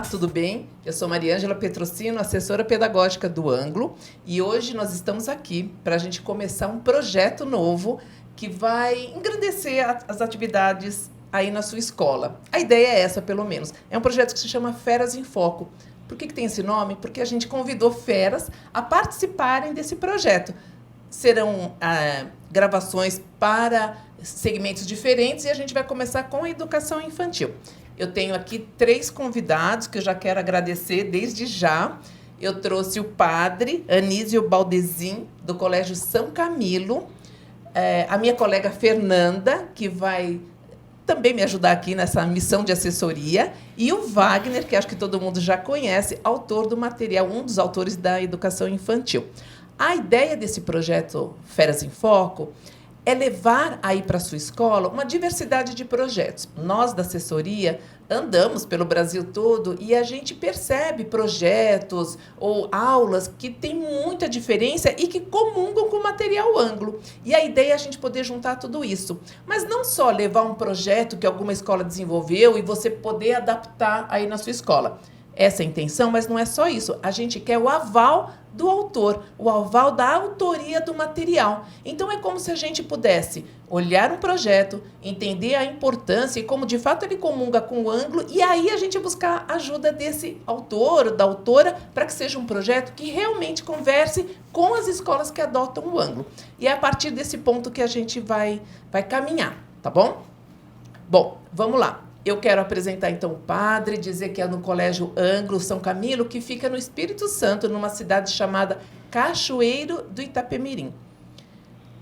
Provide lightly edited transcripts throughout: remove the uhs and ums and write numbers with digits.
tudo bem? Eu sou Mariângela Petrocino, assessora pedagógica do Anglo, e hoje nós estamos aqui para a gente começar um projeto novo que vai engrandecer as atividades aí na sua escola. A ideia é essa, pelo menos. É um projeto que se chama Feras em Foco. Por que tem esse nome? Porque a gente convidou feras a participarem desse projeto. Serão gravações para segmentos diferentes e a gente vai começar com a educação infantil. Eu tenho aqui 3 convidados que eu já quero agradecer desde já. Eu trouxe o padre Anísio Baldezin, do Colégio São Camilo, a minha colega Fernanda, que vai também me ajudar aqui nessa missão de assessoria, e o Wagner, que acho que todo mundo já conhece, autor do material, um dos autores da educação infantil. A ideia desse projeto Feras em Foco é levar aí para a sua escola uma diversidade de projetos. Nós, da assessoria, andamos pelo Brasil todo e a gente percebe projetos ou aulas que têm muita diferença e que comungam com o material Anglo. E a ideia é a gente poder juntar tudo isso. Mas não só levar um projeto que alguma escola desenvolveu e você poder adaptar aí na sua escola. Essa é a intenção, mas não é só isso. A gente quer o aval do autor, o aval da autoria do material. Então, é como se a gente pudesse olhar um projeto, entender a importância e como, de fato, ele comunga com o Anglo, e aí a gente buscar a ajuda desse autor ou da autora para que seja um projeto que realmente converse com as escolas que adotam o Anglo. E é a partir desse ponto que a gente vai caminhar, tá bom? Bom, vamos lá. Eu quero apresentar, então, o padre, dizer que é no Colégio Anglo São Camilo, que fica no Espírito Santo, numa cidade chamada Cachoeiro do Itapemirim.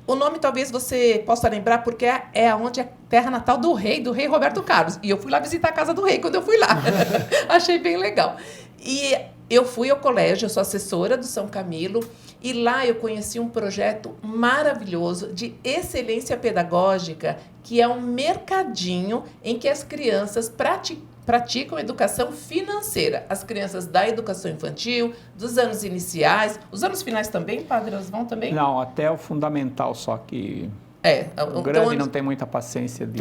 O nome talvez você possa lembrar porque é onde é a terra natal do rei Roberto Carlos. E eu fui lá visitar a casa do rei quando eu fui lá. Achei bem legal. E eu fui ao colégio, eu sou assessora do São Camilo, e lá eu conheci um projeto maravilhoso de excelência pedagógica, que é um mercadinho em que as crianças praticam educação financeira. As crianças da educação infantil, dos anos iniciais, os anos finais também, padre, elas vão também? Não, até o fundamental, só que o grande não tem muita paciência de...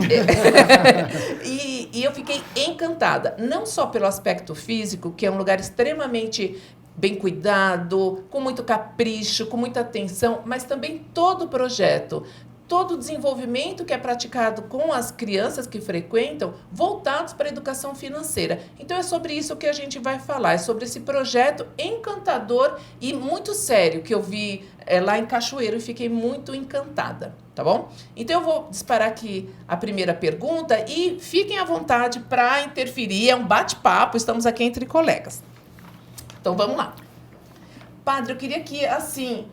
E eu fiquei encantada, não só pelo aspecto físico, que é um lugar extremamente bem cuidado, com muito capricho, com muita atenção, mas também todo o projeto, todo o desenvolvimento que é praticado com as crianças que frequentam, voltados para a educação financeira. Então, é sobre isso que a gente vai falar, é sobre esse projeto encantador e muito sério que eu vi lá em Cachoeiro e fiquei muito encantada, tá bom? Então, eu vou disparar aqui a primeira pergunta e fiquem à vontade para interferir, é um bate-papo, estamos aqui entre colegas. Então, vamos lá. Padre, eu queria que, assim,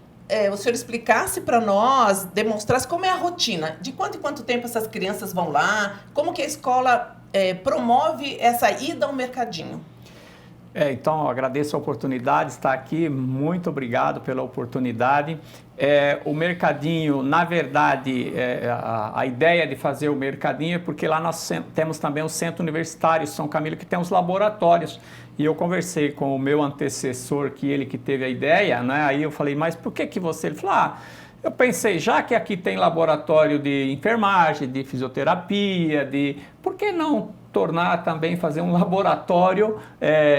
o senhor explicasse para nós, demonstrasse como é a rotina, de quanto em quanto tempo essas crianças vão lá, como que a escola promove essa ida ao mercadinho. Então, eu agradeço a oportunidade de estar aqui, muito obrigado pela oportunidade. O mercadinho, na verdade, a ideia de fazer o mercadinho é porque lá nós temos também o Centro Universitário São Camilo, que tem os laboratórios. E eu conversei com o meu antecessor, ele que teve a ideia, né? Aí eu falei, mas por que você? Ele falou, eu pensei, já que aqui tem laboratório de enfermagem, de fisioterapia, por que não tornar também, fazer um laboratório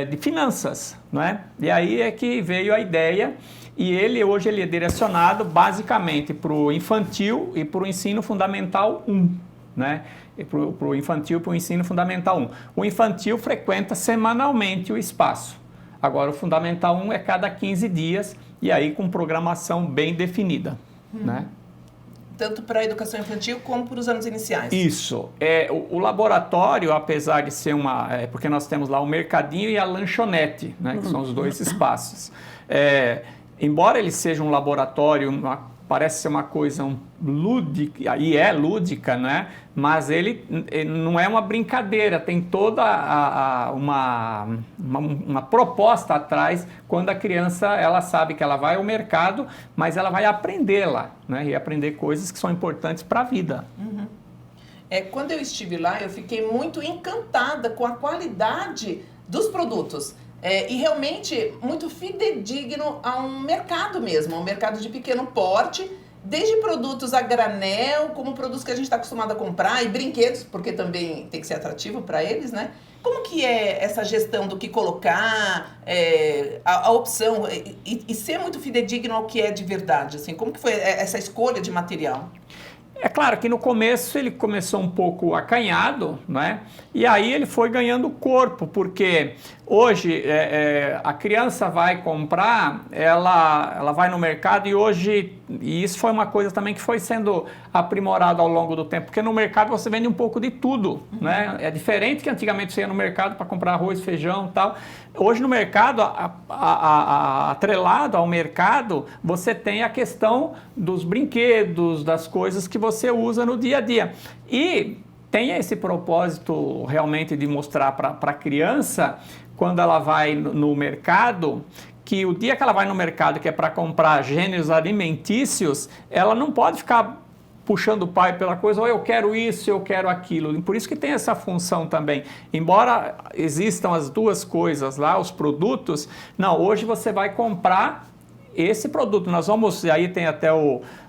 de finanças, né? E aí é que veio a ideia, e hoje ele é direcionado basicamente para o infantil e para o ensino fundamental 1, né? Para o infantil e para o ensino fundamental 1. O infantil frequenta semanalmente o espaço. Agora, o fundamental 1 é cada 15 dias, e aí com programação bem definida, né? Tanto para a educação infantil como para os anos iniciais. Isso. O laboratório, apesar de ser porque nós temos lá o mercadinho e a lanchonete, né, que são os 2 espaços. Embora ele seja um laboratório, parece ser uma coisa lúdica, e é lúdica, né? Mas ele não é uma brincadeira, tem toda uma proposta atrás, quando a criança ela sabe que ela vai ao mercado, mas ela vai aprender lá, né? E aprender coisas que são importantes para a vida. Uhum. Quando eu estive lá, eu fiquei muito encantada com a qualidade dos produtos. E realmente muito fidedigno a um mercado mesmo, a um mercado de pequeno porte, desde produtos a granel, como produtos que a gente está acostumado a comprar, e brinquedos, porque também tem que ser atrativo para eles, né? Como que é essa gestão do que colocar, a opção, e ser muito fidedigno ao que é de verdade? Assim, como que foi essa escolha de material? É claro que no começo ele começou um pouco acanhado, né? E aí ele foi ganhando corpo, porque hoje a criança vai comprar, ela vai no mercado e hoje, e isso foi uma coisa também que foi sendo aprimorada ao longo do tempo, porque no mercado você vende um pouco de tudo, né? É diferente que antigamente você ia no mercado para comprar arroz, feijão e tal. Hoje no mercado, atrelado ao mercado, você tem a questão dos brinquedos, das coisas que você usa no dia a dia. E tem esse propósito realmente de mostrar para a criança, quando ela vai no mercado, que o dia que ela vai no mercado, que é para comprar gêneros alimentícios, ela não pode ficar puxando o pai pela coisa, ou eu quero isso, eu quero aquilo. E por isso que tem essa função também. Embora existam as duas coisas lá, os produtos, não, hoje você vai comprar esse produto. Nós vamos, aí tem até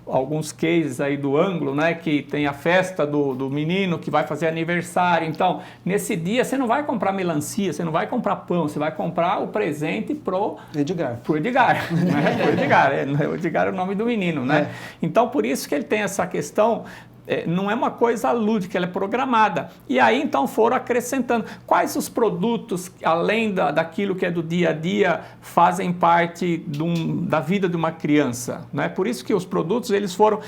alguns cases aí do ângulo, né, que tem a festa do menino que vai fazer aniversário. Então, nesse dia, você não vai comprar melancia, você não vai comprar pão, você vai comprar o presente pro Edgar. Pro Edgar, né? Pro Edgar, o Edgar é o nome do menino, né? Então, por isso que ele tem essa questão. Não é uma coisa lúdica, ela é programada. E aí, então, foram acrescentando. Quais os produtos, além daquilo que é do dia a dia, fazem parte da vida de uma criança? Né? Por isso que os produtos, eles foram...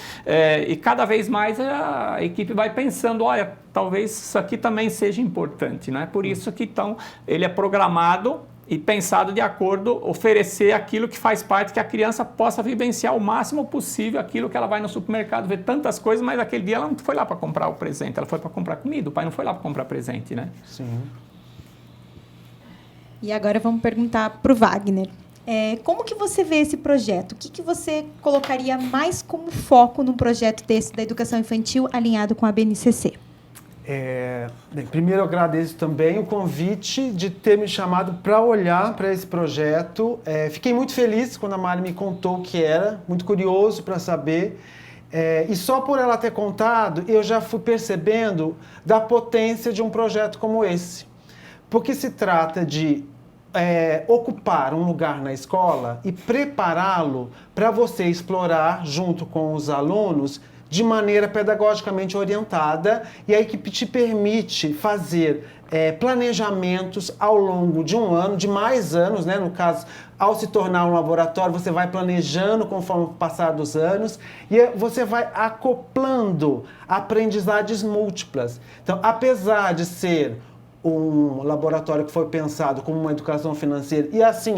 e cada vez mais a equipe vai pensando, olha, talvez isso aqui também seja importante. Né? Por isso que, então, ele é programado e pensado de acordo, oferecer aquilo que faz parte, que a criança possa vivenciar o máximo possível aquilo que ela vai no supermercado, ver tantas coisas, mas aquele dia ela não foi lá para comprar o presente, ela foi para comprar comida, o pai não foi lá para comprar presente, né? Sim. E agora vamos perguntar para o Wagner. Como que você vê esse projeto? O que você colocaria mais como foco num projeto desse da educação infantil alinhado com a BNCC? Bem, primeiro eu agradeço também o convite de ter me chamado para olhar para esse projeto. Fiquei muito feliz quando a Mari me contou o que era, muito curioso para saber. E só por ela ter contado, eu já fui percebendo da potência de um projeto como esse. Porque se trata de ocupar um lugar na escola e prepará-lo para você explorar junto com os alunos de maneira pedagogicamente orientada, e a equipe te permite fazer planejamentos ao longo de um ano, de mais anos, né? No caso, ao se tornar um laboratório, você vai planejando conforme o passar dos anos e você vai acoplando aprendizagens múltiplas. Então, apesar de ser um laboratório que foi pensado como uma educação financeira, e assim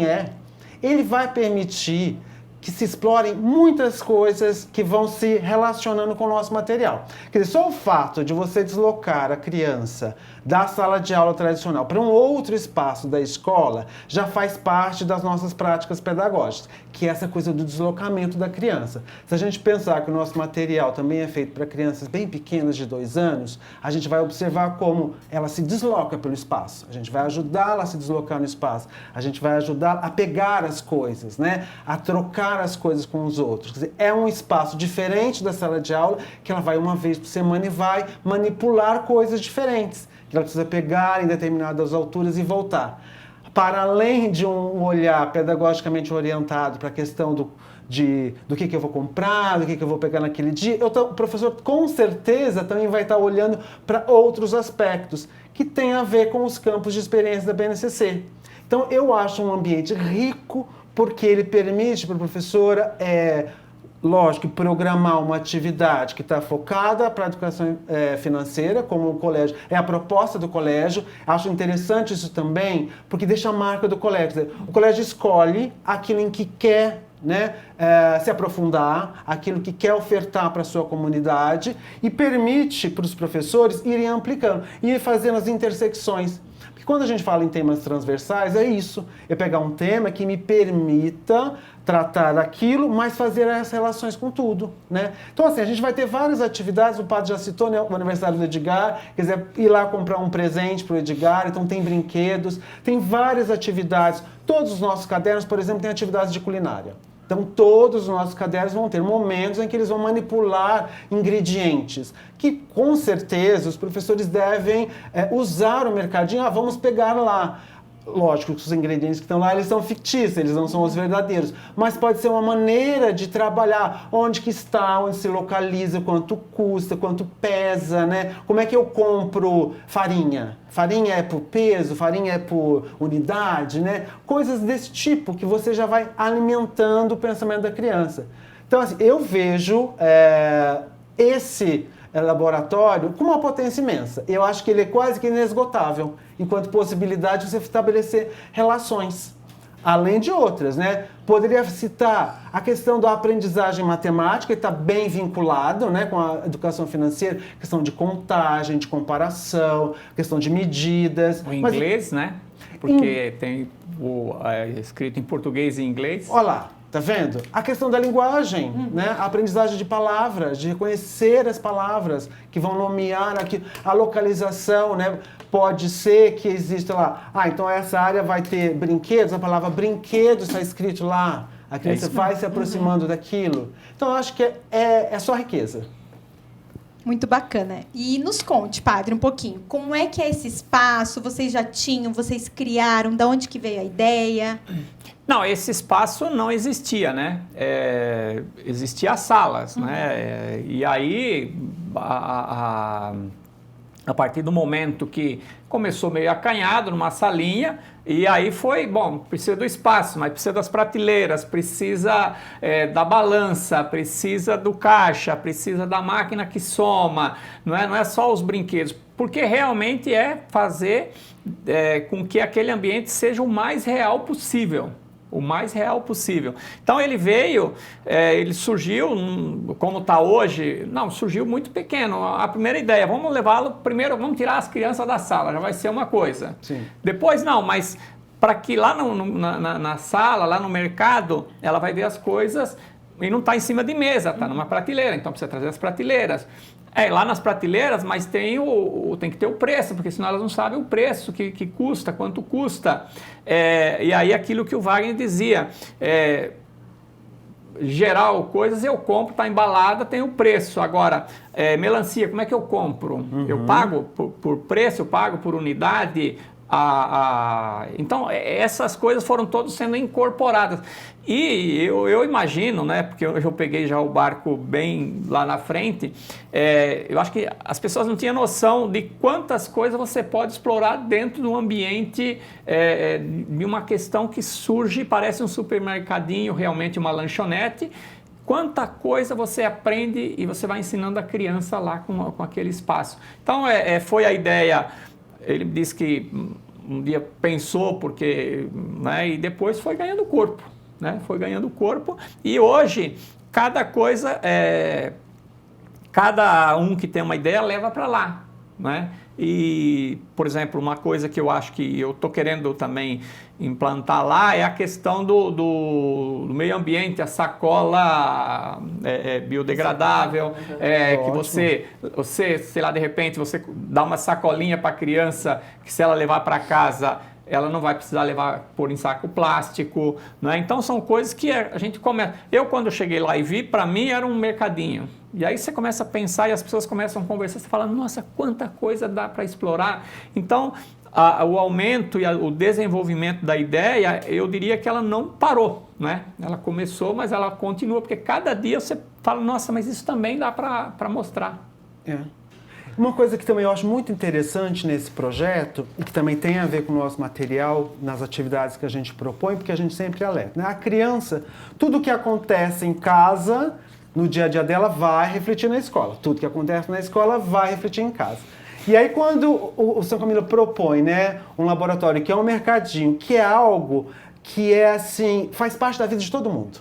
ele vai permitir que se explorem muitas coisas que vão se relacionando com o nosso material. Quer dizer, só o fato de você deslocar a criança da sala de aula tradicional para um outro espaço da escola já faz parte das nossas práticas pedagógicas, que é essa coisa do deslocamento da criança. Se a gente pensar que o nosso material também é feito para crianças bem pequenas de 2 anos, a gente vai observar como ela se desloca pelo espaço. A gente vai ajudá-la a se deslocar no espaço. A gente vai ajudá-la a pegar as coisas, né? A trocar as coisas com os outros. Quer dizer, é um espaço diferente da sala de aula, que ela vai uma vez por semana e vai manipular coisas diferentes, que ela precisa pegar em determinadas alturas e voltar. Para além de um olhar pedagogicamente orientado para a questão do que eu vou comprar, do que eu vou pegar naquele dia, o professor com certeza também vai estar olhando para outros aspectos que têm a ver com os campos de experiência da BNCC. Então, eu acho um ambiente rico, porque ele permite para a professora, lógico, programar uma atividade que está focada para a educação financeira, como o colégio, é a proposta do colégio. Acho interessante isso também, porque deixa a marca do colégio. Quer dizer, o colégio escolhe aquilo em que quer, né, se aprofundar, aquilo que quer ofertar para a sua comunidade e permite para os professores irem aplicando e fazendo as intersecções. Quando a gente fala em temas transversais, é isso. É pegar um tema que me permita tratar daquilo, mas fazer as relações com tudo, né? Então, assim, a gente vai ter várias atividades, o padre já citou, né, o aniversário do Edgar, quer dizer, ir lá comprar um presente para o Edgar, então tem brinquedos, tem várias atividades. Todos os nossos cadernos, por exemplo, têm atividades de culinária. Então, todos os nossos cadernos vão ter momentos em que eles vão manipular ingredientes, que com certeza os professores devem usar o mercadinho. Vamos pegar lá. Lógico que os ingredientes que estão lá, eles são fictícios, eles não são os verdadeiros. Mas pode ser uma maneira de trabalhar onde que está, onde se localiza, quanto custa, quanto pesa, né? Como é que eu compro farinha? Farinha é por peso, farinha é por unidade, né? Coisas desse tipo que você já vai alimentando o pensamento da criança. Então, assim, eu vejo esse laboratório com uma potência imensa. Eu acho que ele é quase que inesgotável, enquanto possibilidade de você estabelecer relações, além de outras, né? Poderia citar a questão da aprendizagem matemática, que está bem vinculado, né, com a educação financeira, questão de contagem, de comparação, questão de medidas. O inglês, né? Porque tem escrito em português e inglês. Olha lá. Tá vendo? A questão da linguagem, né? A aprendizagem de palavras, de reconhecer as palavras que vão nomear aqui, a localização, né? Pode ser que exista lá, então essa área vai ter brinquedos, a palavra brinquedo está escrito lá, a criança vai se aproximando daquilo. Então eu acho que é só riqueza. Muito bacana. E nos conte, padre, um pouquinho, como é que é esse espaço? Vocês já tinham, vocês criaram, de onde que veio a ideia? Não, esse espaço não existia, né? Existia as salas, né? E aí, a partir do momento que começou meio acanhado, numa salinha, e aí foi, precisa do espaço, mas precisa das prateleiras, precisa da balança, precisa do caixa, precisa da máquina que soma, não é só os brinquedos, porque realmente é fazer com que aquele ambiente seja o mais real possível. O mais real possível. Então ele veio, ele surgiu, como está hoje, surgiu muito pequeno. A primeira ideia, vamos levá-lo, primeiro vamos tirar as crianças da sala, já vai ser uma coisa. Sim. Depois mas para que lá na sala, lá no mercado, ela vai ver as coisas e não está em cima de mesa, está numa prateleira, então precisa trazer as prateleiras. Lá nas prateleiras, mas tem que ter o preço, porque senão elas não sabem o preço que custa, quanto custa. E aí aquilo que o Wagner dizia, geral coisas eu compro, está embalada, tem o preço. Agora, melancia, como é que eu compro? Eu pago por preço, eu pago por unidade? Então, essas coisas foram todas sendo incorporadas. E eu imagino, né, porque eu peguei já o barco bem lá na frente, eu acho que as pessoas não tinham noção de quantas coisas você pode explorar dentro do ambiente de uma questão que surge, parece um supermercadinho, realmente uma lanchonete. Quanta coisa você aprende e você vai ensinando a criança lá com aquele espaço. Então, foi a ideia. Ele disse que um dia pensou porque, né, e depois foi ganhando corpo, né? Foi ganhando corpo e hoje cada coisa, cada um que tem uma ideia leva para lá, né? E, por exemplo, uma coisa que eu acho que eu estou querendo também implantar lá é a questão do meio ambiente, a sacola biodegradável, que você, sei lá, de repente, você dá uma sacolinha para a criança que se ela levar para casa, ela não vai precisar pôr em saco plástico, né? Então são coisas que a gente começa. Eu, quando cheguei lá e vi, para mim era um mercadinho. E aí você começa a pensar e as pessoas começam a conversar, você fala, nossa, quanta coisa dá para explorar. Então, o aumento e o desenvolvimento da ideia, eu diria que ela não parou, né? Ela começou, mas ela continua, porque cada dia você fala, nossa, mas isso também dá para mostrar. Uma coisa que também eu acho muito interessante nesse projeto, e que também tem a ver com o nosso material, nas atividades que a gente propõe, porque a gente sempre alerta, né? A criança, tudo que acontece em casa, no dia a dia dela, vai refletir na escola. Tudo que acontece na escola vai refletir em casa. E aí, quando o São Camilo propõe, né, um laboratório que é um mercadinho, que é algo que assim, faz parte da vida de todo mundo.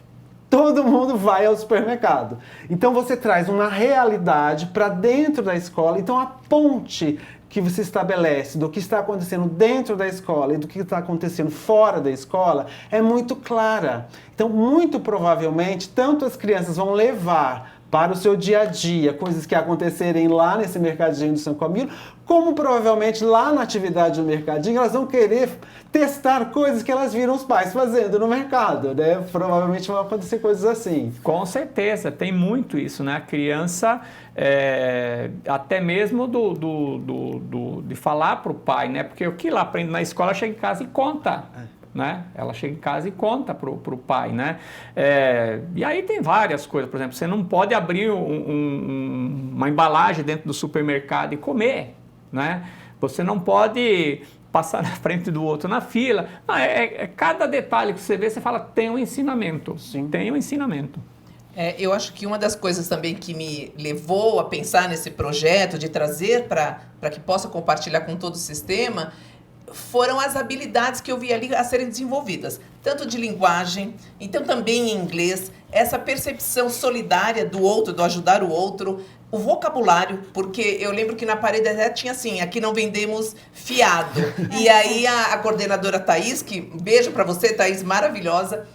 Todo mundo vai ao supermercado. Então você traz uma realidade para dentro da escola. Então a ponte que você estabelece do que está acontecendo dentro da escola e do que está acontecendo fora da escola é muito clara. Então, muito provavelmente, tanto as crianças vão levar para o seu dia a dia, coisas que acontecerem lá nesse mercadinho do São Camilo, como provavelmente lá na atividade do mercadinho, elas vão querer testar coisas que elas viram os pais fazendo no mercado, né? Provavelmente vão acontecer coisas assim. Com certeza, tem muito isso, né? A criança, até mesmo de falar para o pai, né? Porque o que ela aprende na escola, chega em casa e conta. Né? Ela chega em casa e conta para o pai, né? E aí tem várias coisas, por exemplo, você não pode abrir uma embalagem dentro do supermercado e comer, né? Você não pode passar na frente do outro na fila. Não, cada detalhe que você vê, você fala, tem um ensinamento. Sim. Tem um ensinamento. Eu acho que uma das coisas também que me levou a pensar nesse projeto, de trazer para que possa compartilhar com todo o sistema, foram as habilidades que eu vi ali a serem desenvolvidas, tanto de linguagem, então também em inglês, essa percepção solidária do outro, do ajudar o outro, o vocabulário, porque eu lembro que na parede até tinha assim, aqui não vendemos fiado. E aí a coordenadora Thaís, que beijo para você, Thaís, maravilhosa,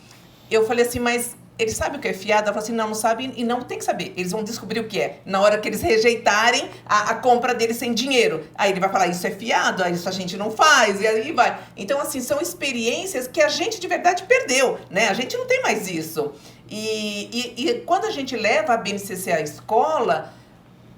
eu falei assim, mas eles sabem o que é fiado? Ela falou assim, não sabem e não tem que saber. Eles vão descobrir o que é. Na hora que eles rejeitarem a compra deles sem dinheiro. Aí ele vai falar, isso é fiado, isso a gente não faz, e aí vai. Então, assim, são experiências que a gente de verdade perdeu, né? A gente não tem mais isso. E quando a gente leva a BNCC à escola,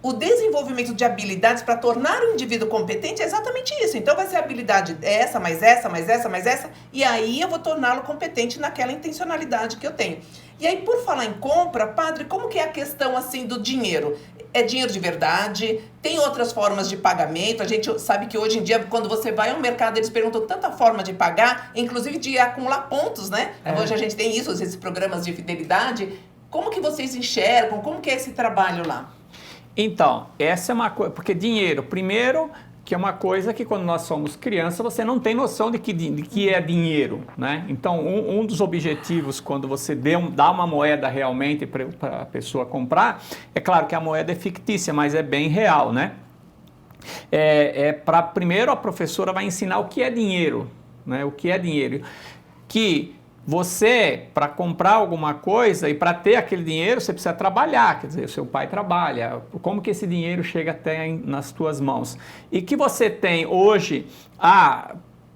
o desenvolvimento de habilidades para tornar o indivíduo competente é exatamente isso. Então, vai ser habilidade essa, mais essa, mais essa, mais essa, e aí eu vou torná-lo competente naquela intencionalidade que eu tenho. E aí, por falar em compra, padre, como que é a questão, assim, do dinheiro? É dinheiro de verdade? Tem outras formas de pagamento? A gente sabe que hoje em dia, quando você vai ao mercado, eles perguntam tanta forma de pagar, inclusive de acumular pontos, né? Hoje a gente tem isso, esses programas de fidelidade. Como que vocês enxergam? Como que é esse trabalho lá? Então, essa é uma coisa, porque dinheiro, primeiro, que é uma coisa que quando nós somos criança, você não tem noção de que é dinheiro, né? Então, um dos objetivos, quando você dá uma moeda realmente para a pessoa comprar, é claro que a moeda é fictícia, mas é bem real, né? Primeiro, a professora vai ensinar o que é dinheiro, né? O que é dinheiro. Que você, para comprar alguma coisa e para ter aquele dinheiro, você precisa trabalhar, quer dizer, o seu pai trabalha. Como que esse dinheiro chega até nas tuas mãos? E que você tem hoje,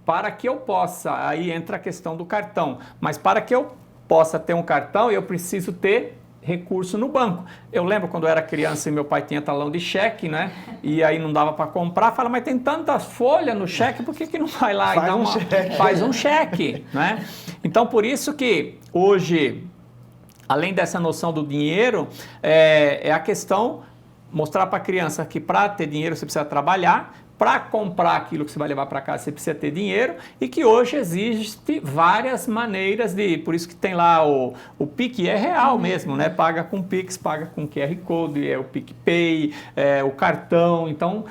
para que eu possa, aí entra a questão do cartão, mas para que eu possa ter um cartão, eu preciso ter recurso no banco. Eu lembro quando eu era criança e meu pai tinha talão de cheque, né? E aí não dava para comprar. Fala, mas tem tantas folhas no cheque, por que não vai lá faz um cheque, né? Então, por isso que hoje, além dessa noção do dinheiro, é a questão mostrar para a criança que para ter dinheiro você precisa trabalhar, para comprar aquilo que você vai levar para casa, você precisa ter dinheiro e que hoje existe várias maneiras por isso que tem lá o PIC, é real mesmo, né? Paga com Pix, paga com QR Code, o PicPay, o cartão. Então,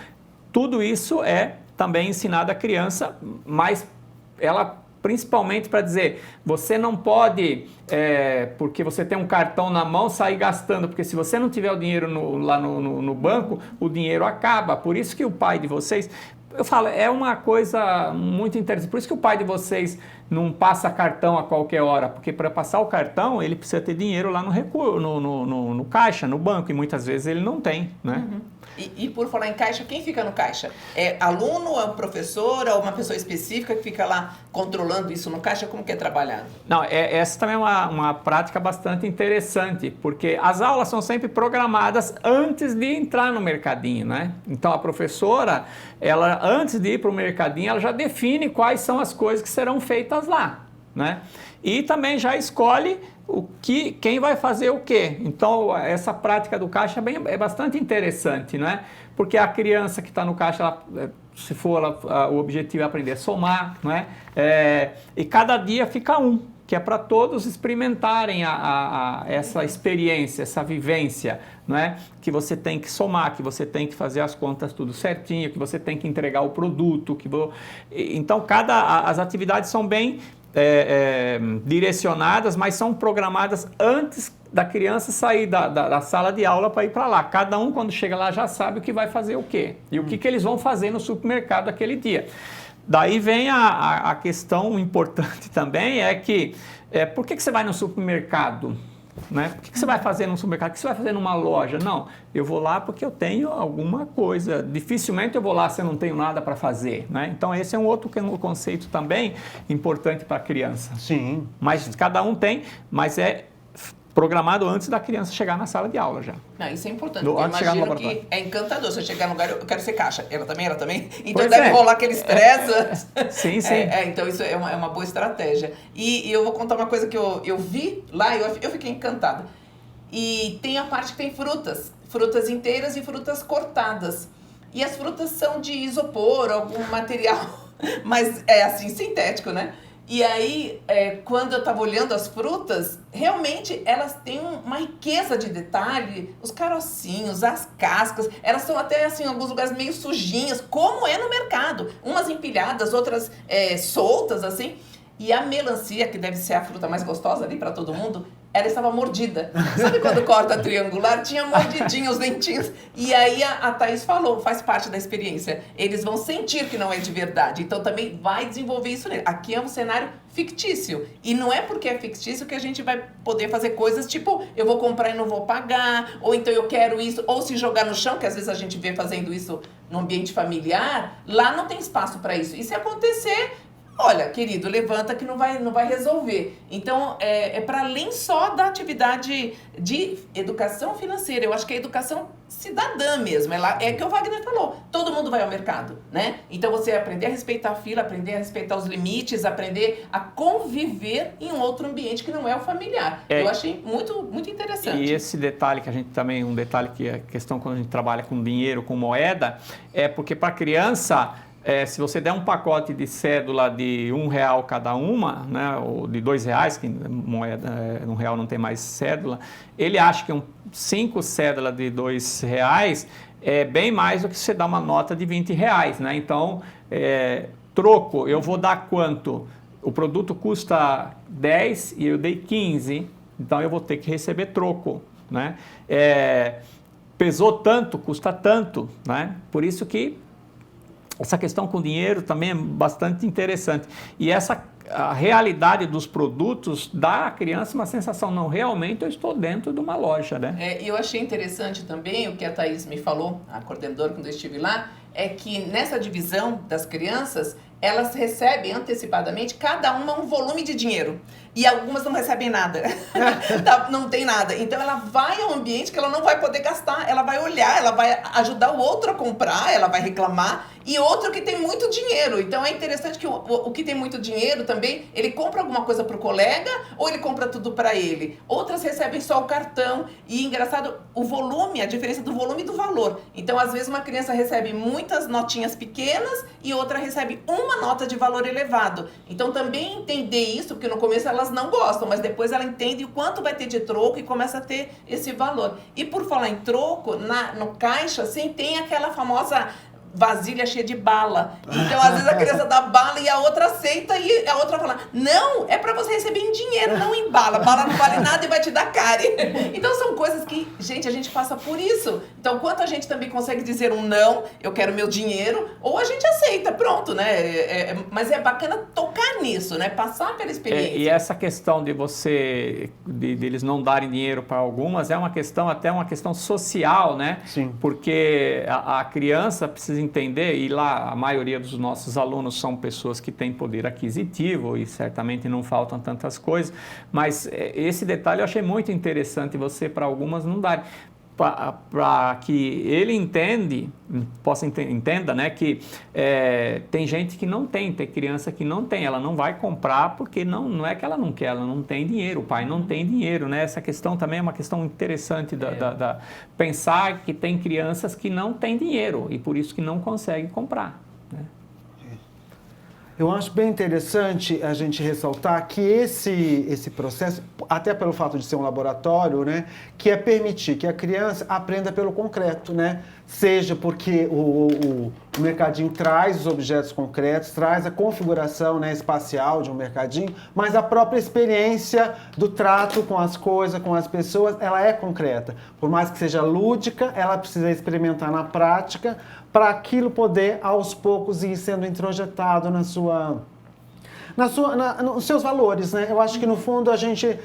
tudo isso é também ensinado à criança, mas ela principalmente para dizer, você não pode, porque você tem um cartão na mão, sair gastando, porque se você não tiver o dinheiro lá no banco, o dinheiro acaba. Por isso que o pai de vocês, eu falo, é uma coisa muito interessante, por isso que o pai de vocês não passa cartão a qualquer hora, porque para passar o cartão, ele precisa ter dinheiro lá no caixa, no banco, e muitas vezes ele não tem, né? Uhum. E por falar em caixa, quem fica no caixa? É aluno, é professor, ou uma pessoa específica que fica lá controlando isso no caixa? Como que é trabalhado? Não, essa também é uma prática bastante interessante, porque as aulas são sempre programadas antes de entrar no mercadinho, né? Então a professora, ela antes de ir para o mercadinho, ela já define quais são as coisas que serão feitas lá, né? E também já escolhe quem vai fazer o quê. Então, essa prática do caixa é bastante interessante, né? Porque a criança que está no caixa, o objetivo é aprender a somar, né? E cada dia fica que é para todos experimentarem essa experiência, essa vivência, né? Que você tem que somar, que você tem que fazer as contas tudo certinho, que você tem que entregar o produto. Então, as atividades são bem direcionadas, mas são programadas antes da criança sair da sala de aula para ir para lá. Cada um, quando chega lá, já sabe o que vai fazer o quê e o que eles vão fazer no supermercado aquele dia. Daí vem a questão importante também, é que por que você vai no supermercado? né? O que você vai fazer num supermercado? O que você vai fazer numa loja? Não, eu vou lá porque eu tenho alguma coisa. Dificilmente eu vou lá se eu não tenho nada para fazer, né? Então esse é um outro conceito também importante para a criança. Sim. Mas cada um tem, mas é programado antes da criança chegar na sala de aula já. Não, isso é importante. Do, Eu antes de chegar no imagino laboratório. que é encantador. Se eu chegar no lugar, eu quero ser caixa. Ela também? Então Pois deve é. rolar aquele estresse. Sim, sim. Então isso é uma boa estratégia. E eu vou contar uma coisa que eu vi lá e eu fiquei encantada. E tem a parte que tem frutas. Frutas inteiras e frutas cortadas. E as frutas são de isopor, algum material, mas é assim, sintético, né? E aí, quando eu estava olhando as frutas, realmente elas têm uma riqueza de detalhe, os carocinhos, as cascas, elas são até assim, em alguns lugares meio sujinhas, como é no mercado. Umas empilhadas, outras soltas, assim. E a melancia, que deve ser a fruta mais gostosa ali para todo mundo, ela estava mordida. Sabe quando corta triangular? Tinha mordidinha os dentinhos. E aí a Thaís falou, faz parte da experiência. Eles vão sentir que não é de verdade. Então também vai desenvolver isso nele. Aqui é um cenário fictício. E não é porque é fictício que a gente vai poder fazer coisas tipo, eu vou comprar e não vou pagar, ou então eu quero isso, ou se jogar no chão, que às vezes a gente vê fazendo isso no ambiente familiar, lá não tem espaço para isso. E se acontecer, olha, querido, levanta que não vai resolver. Então, é para além só da atividade de educação financeira. Eu acho que é educação cidadã mesmo. É que o Wagner falou. Todo mundo vai ao mercado, né? Então, você aprender a respeitar a fila, aprender a respeitar os limites, aprender a conviver em um outro ambiente que não é o familiar. Eu achei muito, muito interessante. E esse detalhe que a gente também, um detalhe que é questão quando a gente trabalha com dinheiro, com moeda, é porque para a criança... se você der um pacote de cédula de R$1 cada uma, né, ou de R$2, que moeda, no real não tem mais cédula, ele acha que 5 cédulas de R$2 é bem mais do que você dar uma nota de R$20, né? Então, troco, eu vou dar quanto? O produto custa 10 e eu dei 15, então eu vou ter que receber troco, né? Pesou tanto, custa tanto, né? Por isso que essa questão com dinheiro também é bastante interessante. E a realidade dos produtos dá à criança uma sensação, não, realmente eu estou dentro de uma loja, né? Eu achei interessante também o que a Thaís me falou, a coordenadora, quando eu estive lá, é que nessa divisão das crianças, elas recebem antecipadamente, cada uma um volume de dinheiro. E algumas não recebem nada. Não tem nada. Então, ela vai ao ambiente que ela não vai poder gastar. Ela vai olhar, ela vai ajudar o outro a comprar, ela vai reclamar. E outro que tem muito dinheiro. Então, é interessante que o que tem muito dinheiro também, ele compra alguma coisa para o colega ou ele compra tudo para ele. Outras recebem só o cartão. E, engraçado, o volume, a diferença do volume e do valor. Então, às vezes, uma criança recebe muitas notinhas pequenas e outra recebe uma nota de valor elevado. Então, também entender isso, porque no começo elas não gostam, mas depois ela entende o quanto vai ter de troco e começa a ter esse valor. E por falar em troco, no caixa, assim, tem aquela famosa vasilha cheia de bala. Então, às vezes, a criança dá bala e a outra aceita e a outra fala, não, é pra você receber em dinheiro, não em bala. Bala não vale nada e vai te dar cárie. Então, são coisas que, gente, a gente passa por isso. Então, quanto a gente também consegue dizer um não, eu quero meu dinheiro, ou a gente aceita, pronto, né? Mas é bacana tocar nisso, né? Passar pela experiência. E essa questão de eles não darem dinheiro para algumas, até uma questão social, né? Sim. Porque a criança precisa entender, e lá a maioria dos nossos alunos são pessoas que têm poder aquisitivo e certamente não faltam tantas coisas, mas esse detalhe eu achei muito interessante você para algumas não darem. Para que ele entenda, né, que tem gente que não tem criança que não tem, ela não vai comprar porque não é que ela não quer, ela não tem dinheiro, o pai não tem dinheiro, né? Essa questão também é uma questão interessante da pensar que tem crianças que não têm dinheiro e por isso que não conseguem comprar, né? Eu acho bem interessante a gente ressaltar que esse processo, até pelo fato de ser um laboratório, né, que é permitir que a criança aprenda pelo concreto, né? Seja porque o mercadinho traz os objetos concretos, traz a configuração, né, espacial de um mercadinho, mas a própria experiência do trato com as coisas, com as pessoas, ela é concreta. Por mais que seja lúdica, ela precisa experimentar na prática para aquilo poder, aos poucos, ir sendo introjetado nos seus valores, né? Eu acho que, no fundo, a gente...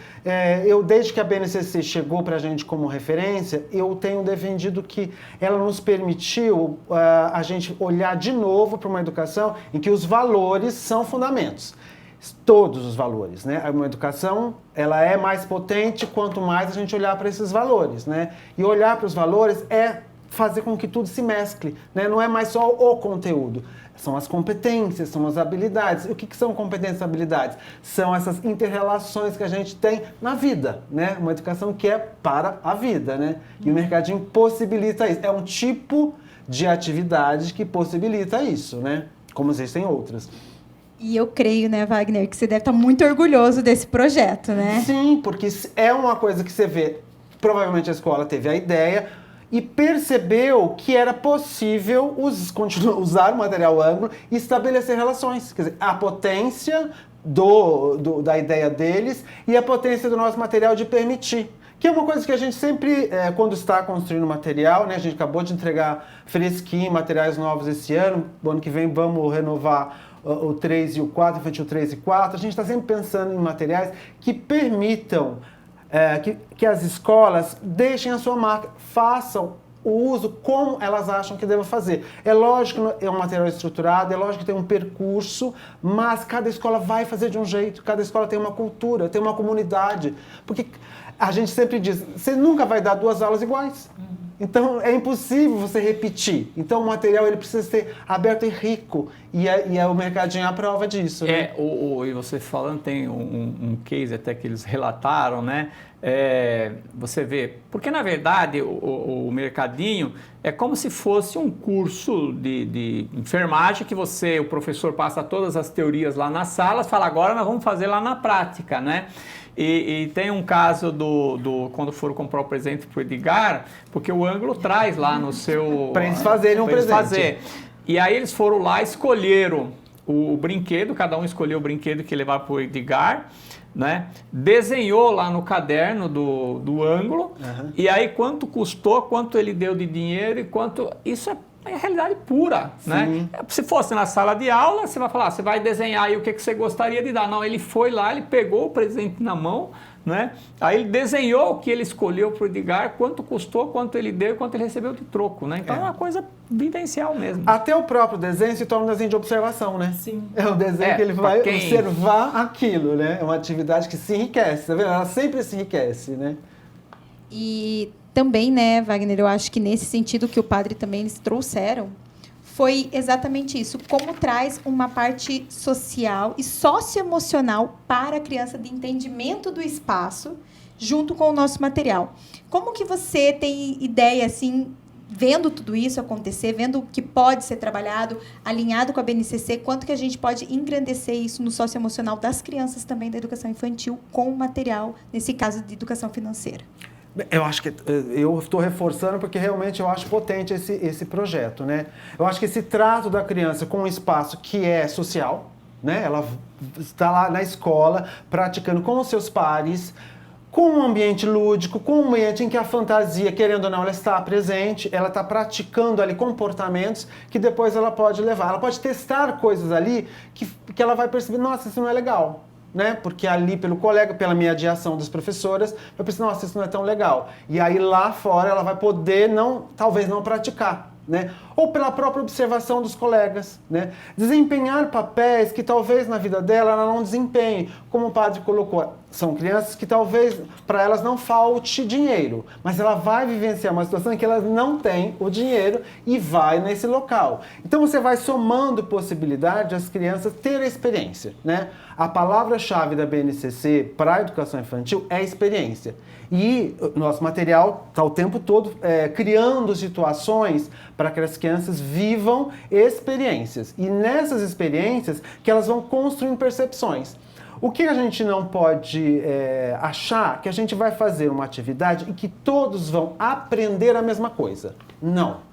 desde que a BNCC chegou para a gente como referência, eu tenho defendido que ela nos permitiu a gente olhar de novo para uma educação em que os valores são fundamentos. Todos os valores, né? Uma educação, ela é mais potente quanto mais a gente olhar para esses valores, né? E olhar para os valores é fazer com que tudo se mescle, né? Não é mais só o conteúdo. São as competências, são as habilidades. E o que são competências e habilidades? São essas inter-relações que a gente tem na vida, né? Uma educação que é para a vida, né? E o mercadinho possibilita isso. É um tipo de atividade que possibilita isso, né? Como existem outras. E eu creio, né, Wagner, que você deve estar muito orgulhoso desse projeto, né? Sim, porque é uma coisa que você vê. Provavelmente a escola teve a ideia e percebeu que era possível usar o material ângulo e estabelecer relações. Quer dizer, a potência da ideia deles e a potência do nosso material de permitir. Que é uma coisa que a gente sempre, quando está construindo material, né, a gente acabou de entregar fresquinho, materiais novos esse ano, o ano que vem vamos renovar o 3 e o 4, infantil 3 e 4, a gente está sempre pensando em materiais que permitam que as escolas deixem a sua marca, façam o uso como elas acham que devem fazer. É lógico que é um material estruturado, é lógico que tem um percurso, mas cada escola vai fazer de um jeito, cada escola tem uma cultura, tem uma comunidade. Porque a gente sempre diz, você nunca vai dar 2 aulas iguais. Então, é impossível você repetir. Então, o material ele precisa ser aberto e rico. E o mercadinho é a prova disso. Né? E você falando, tem um case até que eles relataram, né? Você vê, porque na verdade o mercadinho é como se fosse um curso de enfermagem que o professor passa todas as teorias lá nas salas, fala agora nós vamos fazer lá na prática, né? E tem um caso quando foram comprar o presente para o Edgar, porque o ângulo traz lá no seu... Para eles fazerem um presente. E aí eles foram lá, escolheram o brinquedo, cada um escolheu o brinquedo que levar para o Edgar, né? Desenhou lá no caderno do ângulo, e aí quanto custou, quanto ele deu de dinheiro e quanto... Isso é realidade pura, né? Se fosse na sala de aula, você vai falar, você vai desenhar aí o que você gostaria de dar. Não, ele foi lá, ele pegou o presente na mão, né? Aí ele desenhou o que ele escolheu para o Edgar, quanto custou, quanto ele deu e quanto ele recebeu de troco, né? Então é uma coisa vivencial mesmo. Até o próprio desenho se torna um desenho de observação, né? Sim. É um desenho que ele vai observar aquilo, né? É uma atividade que se enriquece, tá vendo? Ela sempre se enriquece, né? E também, né, Wagner, eu acho que nesse sentido que o padre também eles trouxeram, foi exatamente isso. Como traz uma parte social e socioemocional para a criança de entendimento do espaço junto com o nosso material. Como que você tem ideia, assim, vendo tudo isso acontecer, vendo o que pode ser trabalhado, alinhado com a BNCC, quanto que a gente pode engrandecer isso no socioemocional das crianças também da educação infantil com o material, nesse caso de educação financeira? Eu acho que eu estou reforçando porque realmente eu acho potente esse projeto, né? Eu acho que esse trato da criança com um espaço que é social, né? Ela está lá na escola praticando com os seus pares, com um ambiente lúdico, com um ambiente em que a fantasia, querendo ou não, ela está presente, ela está praticando ali comportamentos que depois ela pode levar. Ela pode testar coisas ali que ela vai perceber, nossa, isso não é legal. Né? Porque ali, pelo colega, pela mediação das professoras, eu pensei, nossa, isso não é tão legal. E aí lá fora ela vai poder, talvez não praticar. Né? Ou pela própria observação dos colegas, né? Desempenhar papéis que talvez na vida dela ela não desempenhe, como o padre colocou, são crianças que talvez para elas não falte dinheiro, mas ela vai vivenciar uma situação em que elas não têm o dinheiro e vai nesse local. Então você vai somando possibilidade às crianças ter a experiência, né? A palavra-chave da BNCC para a educação infantil é experiência. E o nosso material está o tempo todo criando situações para que as crianças vivam experiências. E nessas experiências que elas vão construindo percepções. O que a gente não pode achar que a gente vai fazer uma atividade em que todos vão aprender a mesma coisa. Não.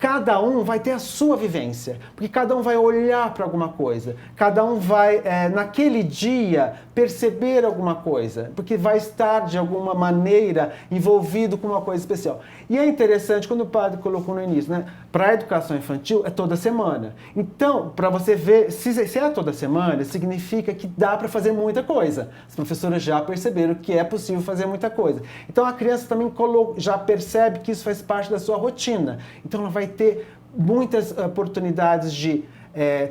cada um vai ter a sua vivência, porque cada um vai olhar para alguma coisa, cada um vai, naquele dia, perceber alguma coisa, porque vai estar, de alguma maneira, envolvido com uma coisa especial. E é interessante, quando o padre colocou no início, né, para a educação infantil é toda semana. Então, para você ver, se é toda semana, significa que dá para fazer muita coisa. As professoras já perceberam que é possível fazer muita coisa. Então, a criança também já percebe que isso faz parte da sua rotina. Então, ela vai ter muitas oportunidades de,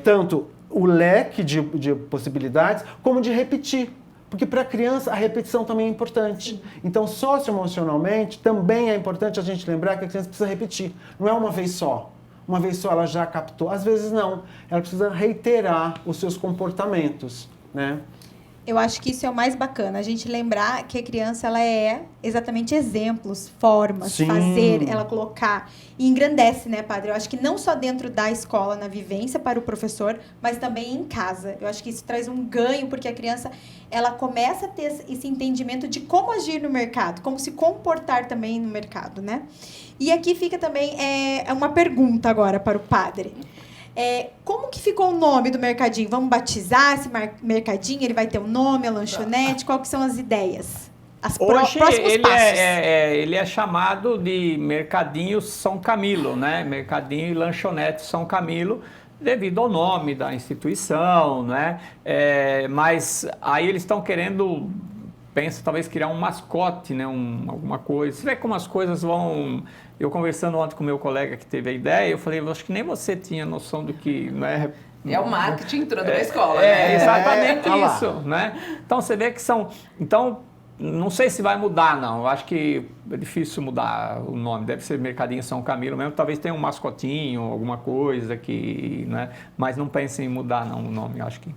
tanto o leque de possibilidades, como de repetir. Porque para a criança a repetição também é importante. Sim. Então, socioemocionalmente, também é importante a gente lembrar que a criança precisa repetir. Não é uma vez só. Uma vez só ela já captou. Às vezes não. Ela precisa reiterar os seus comportamentos, né? Eu acho que isso é o mais bacana, a gente lembrar que a criança ela é exatamente exemplos, formas, Sim. fazer, ela colocar. E engrandece, né, padre? Eu acho que não só dentro da escola, na vivência para o professor, mas também em casa. Eu acho que isso traz um ganho, porque a criança ela começa a ter esse entendimento de como agir no mercado, como se comportar também no mercado, né? E aqui fica também uma pergunta agora para o padre. Como que ficou o nome do mercadinho? Vamos batizar esse mercadinho? Ele vai ter um nome, a lanchonete? Qual que são as ideias? Hoje próximos passos. ele é chamado de Mercadinho São Camilo, né? Mercadinho e Lanchonete São Camilo, devido ao nome da instituição, né? Mas aí eles estão querendo, pensa talvez criar um mascote, né? Alguma coisa. Você vê como as coisas vão... Eu conversando ontem com o meu colega que teve a ideia, eu falei, eu acho que nem você tinha noção do que... Né? É o marketing entrando na escola, né? Exatamente isso, né? Então, você vê que são... Então, não sei se vai mudar, não. Eu acho que é difícil mudar o nome. Deve ser Mercadinho São Camilo mesmo. Talvez tenha um mascotinho, alguma coisa que... Né? Mas não pensem em mudar, não, o nome. Eu acho que...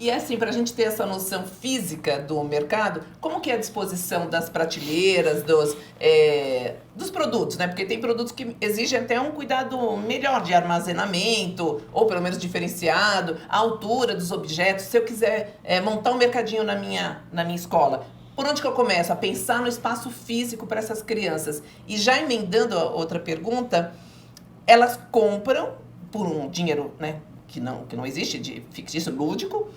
E assim, para a gente ter essa noção física do mercado, como que é a disposição das prateleiras, dos produtos, né? Porque tem produtos que exigem até um cuidado melhor de armazenamento, ou pelo menos diferenciado, a altura dos objetos. Se eu quiser montar um mercadinho na minha escola, por onde que eu começo a pensar no espaço físico para essas crianças? E já emendando a outra pergunta, elas compram por um dinheiro, né, que não existe, de fictício lúdico,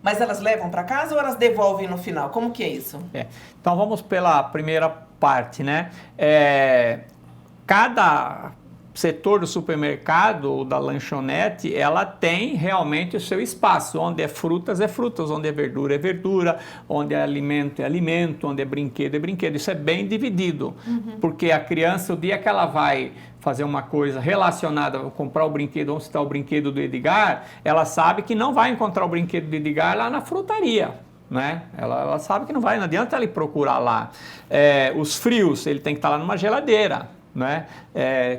mas elas levam para casa ou elas devolvem no final? Como que é isso? Então vamos pela primeira parte, né? Cada setor do supermercado ou da lanchonete, ela tem realmente o seu espaço, onde é frutas, onde é verdura, onde é alimento, onde é brinquedo. Isso é bem dividido, porque a criança, o dia que ela vai fazer uma coisa relacionada, comprar o brinquedo, onde está o brinquedo do Edgar, ela sabe que não vai encontrar o brinquedo do Edgar lá na frutaria. Né? Ela sabe que não adianta ela ir procurar lá. Os frios, ele tem que estar lá numa geladeira. Né?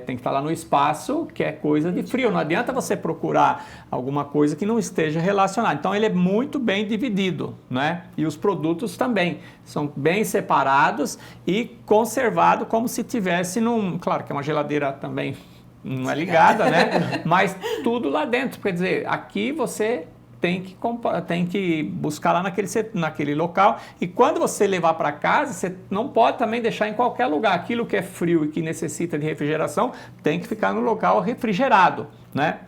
Tem que estar lá no espaço que é coisa de frio. Não adianta você procurar alguma coisa que não esteja relacionada. Então, ele é muito bem dividido, né? E os produtos também são bem separados e conservados como se tivesse Claro que é uma geladeira também não é ligada, né? Mas tudo lá dentro. Quer dizer, aqui você... tem que buscar lá naquele local. E quando você levar para casa, você não pode também deixar em qualquer lugar. Aquilo que é frio e que necessita de refrigeração tem que ficar no local refrigerado, né?